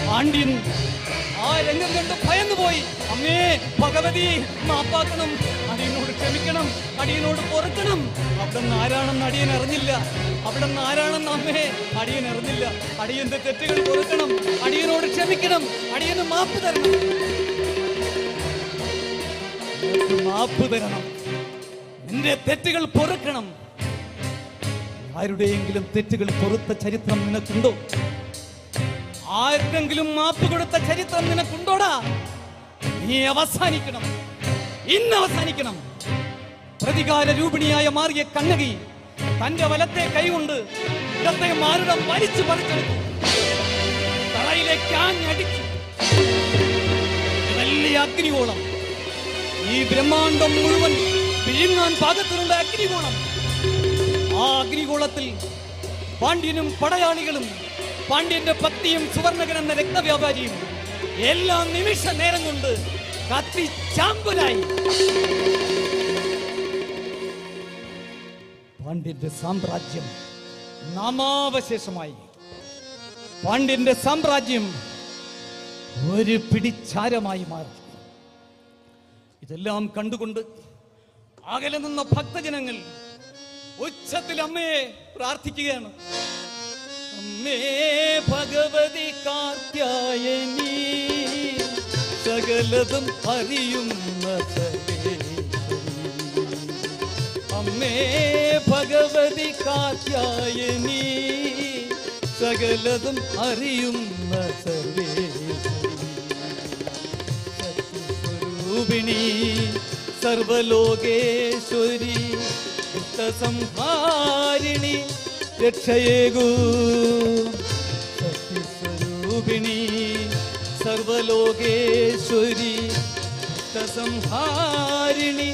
പാണ്ഡ്യൻ ആ രംഗം കണ്ട് ഭയന്നുപോയി. അമ്മേ ഭഗവതി, മാപ്പാക്കണം, അടിയനോട് ക്ഷമിക്കണം, അടിയനോട് പൊറുക്കണം. അവിടെ നിന്ന് ആരാണെന്ന് അടിയൻ അറിഞ്ഞില്ല, അവിടെ നിന്ന് ആരാണെന്ന് അമ്മേ അടിയൻ അറിഞ്ഞില്ല. അടിയന്റെ തെറ്റുകൾ പൊറുക്കണം, അടിയനോട് ക്ഷമിക്കണം, അടിയന് മാപ്പ് തരണം, മാപ്പ് തരണം, നിന്റെ തെറ്റുകൾ പൊറുക്കണം. ആരുടെയെങ്കിലും തെറ്റുകൾ പൊറുത്ത ചരിത്രം നിനക്കുണ്ടോ? ആർക്കെങ്കിലും മാപ്പ് കൊടുത്ത ചരിത്രം നിനക്കുണ്ടോടാ? നീ അവസാനിക്കണം, ഇന്ന് അവസാനിക്കണം. പ്രതികാര രൂപിണിയായ മാറിയ കണ്ണകി തന്റെ വലത്തെ കൈകൊണ്ട് ഇടത്തെ മാരുടം വലിച്ചു പറിച്ചെടുത്തു, തറയിലേക്ക് ആഞ്ഞടിച്ചു. വലിയ അഗ്നികോളം, ഈ ബ്രഹ്മാണ്ടം മുഴുവൻ വിഴുങ്ങാൻ പാകത്തിലുള്ള അഗ്നികോളം. ആ അഗ്നികോളത്തിൽ പാണ്ഡ്യനും പടയാളികളും പാണ്ഡ്യന്റെ പത്നിയും സുവർണകൻ എന്ന രക്തവ്യാപാരിയും എല്ലാ നിമിഷ നേരം കൊണ്ട് കത്തിച്ചാമ്പലായി. പാണ്ഡ്യന്റെ സാമ്രാജ്യം നാമാവശേഷമായി. പാണ്ഡ്യന്റെ സാമ്രാജ്യം ഒരു പിടിച്ചാരമായി മാറി. ഇതെല്ലാം കണ്ടുകൊണ്ട് അകലെ നിന്ന ഭക്തജനങ്ങൾ ഉച്ചത്തിൽ അമ്മയെ പ്രാർത്ഥിക്കുകയാണ്. അമ്മേ ഭഗവതി കാർത്യായനി, സകലതും അറിയുന്ന സർവേശ്വരി. അമ്മേ ഭഗവതി കാർത്യായനി, സകലതും അറിയുന്ന സർവേശ്വരി. സത്യസ്വരൂപിണി സർവലോകേശ്വരി, സംഹാരിണി രക്ഷയേകൂ. സത്യസ്വരൂപിണി സർവലോകേശ്വരി, സംഹാരിണി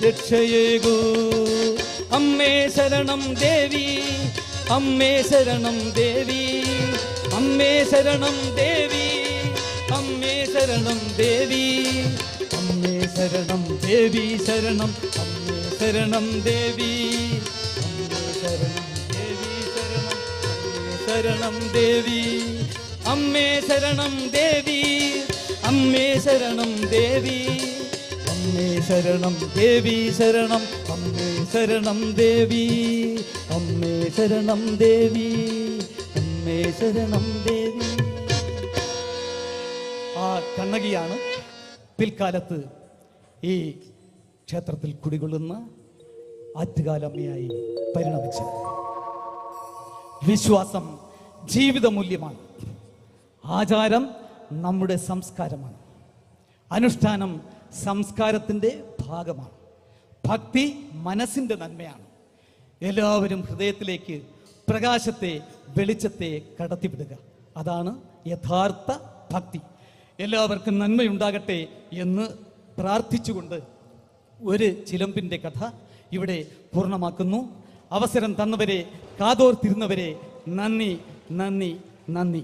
രക്ഷയേകൂ. അമ്മേ ശരണം ദേവി, അമ്മേ ശരണം ദേവി, അമ്മേ ശരണം ദേവി, അമ്മേ ശരണം ദേവി, അമ്മേ ശരണം ദേവി, ശരണം അമ്മേ ശരണം ദേവി, അമ്മേ ശരണം ദേവി, ശരണം അമ്മേ ശരണം ദേവി, അമ്മേ ശരണം ദേവി, അമ്മേ ശരണം ദേവി, ശരണം അമ്മേ ശരണം ദേവി, അമ്മേ ശരണം ദേവി, അമ്മേ ശരണം ദേവി. ആ കണ്ണകിയാണ് പിൽക്കാലത്ത് ഈ ക്ഷേത്രത്തിൽ കുടികൊള്ളുന്ന ആറ്റുകാലമ്മയായി പരിണമിച്ചത്. വിശ്വാസം ജീവിതമൂല്യമാണ്. ആചാരം നമ്മുടെ സംസ്കാരമാണ്. അനുഷ്ഠാനം സംസ്കാരത്തിൻ്റെ ഭാഗമാണ്. ഭക്തി മനസ്സിൻ്റെ നന്മയാണ്. എല്ലാവരും ഹൃദയത്തിലേക്ക് പ്രകാശത്തെ, വെളിച്ചത്തെ കടത്തിവിടുക. അതാണ് യഥാർത്ഥ ഭക്തി. എല്ലാവർക്കും നന്മയുണ്ടാകട്ടെ എന്ന് പ്രാർത്ഥിച്ചുകൊണ്ട് ഒരു ചിലമ്പിൻ്റെ കഥ ഇവിടെ പൂർണ്ണമാക്കുന്നു. അവസരം തന്നവരെ, കാതോർത്തിരുന്നവരെ നന്ദി, നന്ദി, നന്ദി.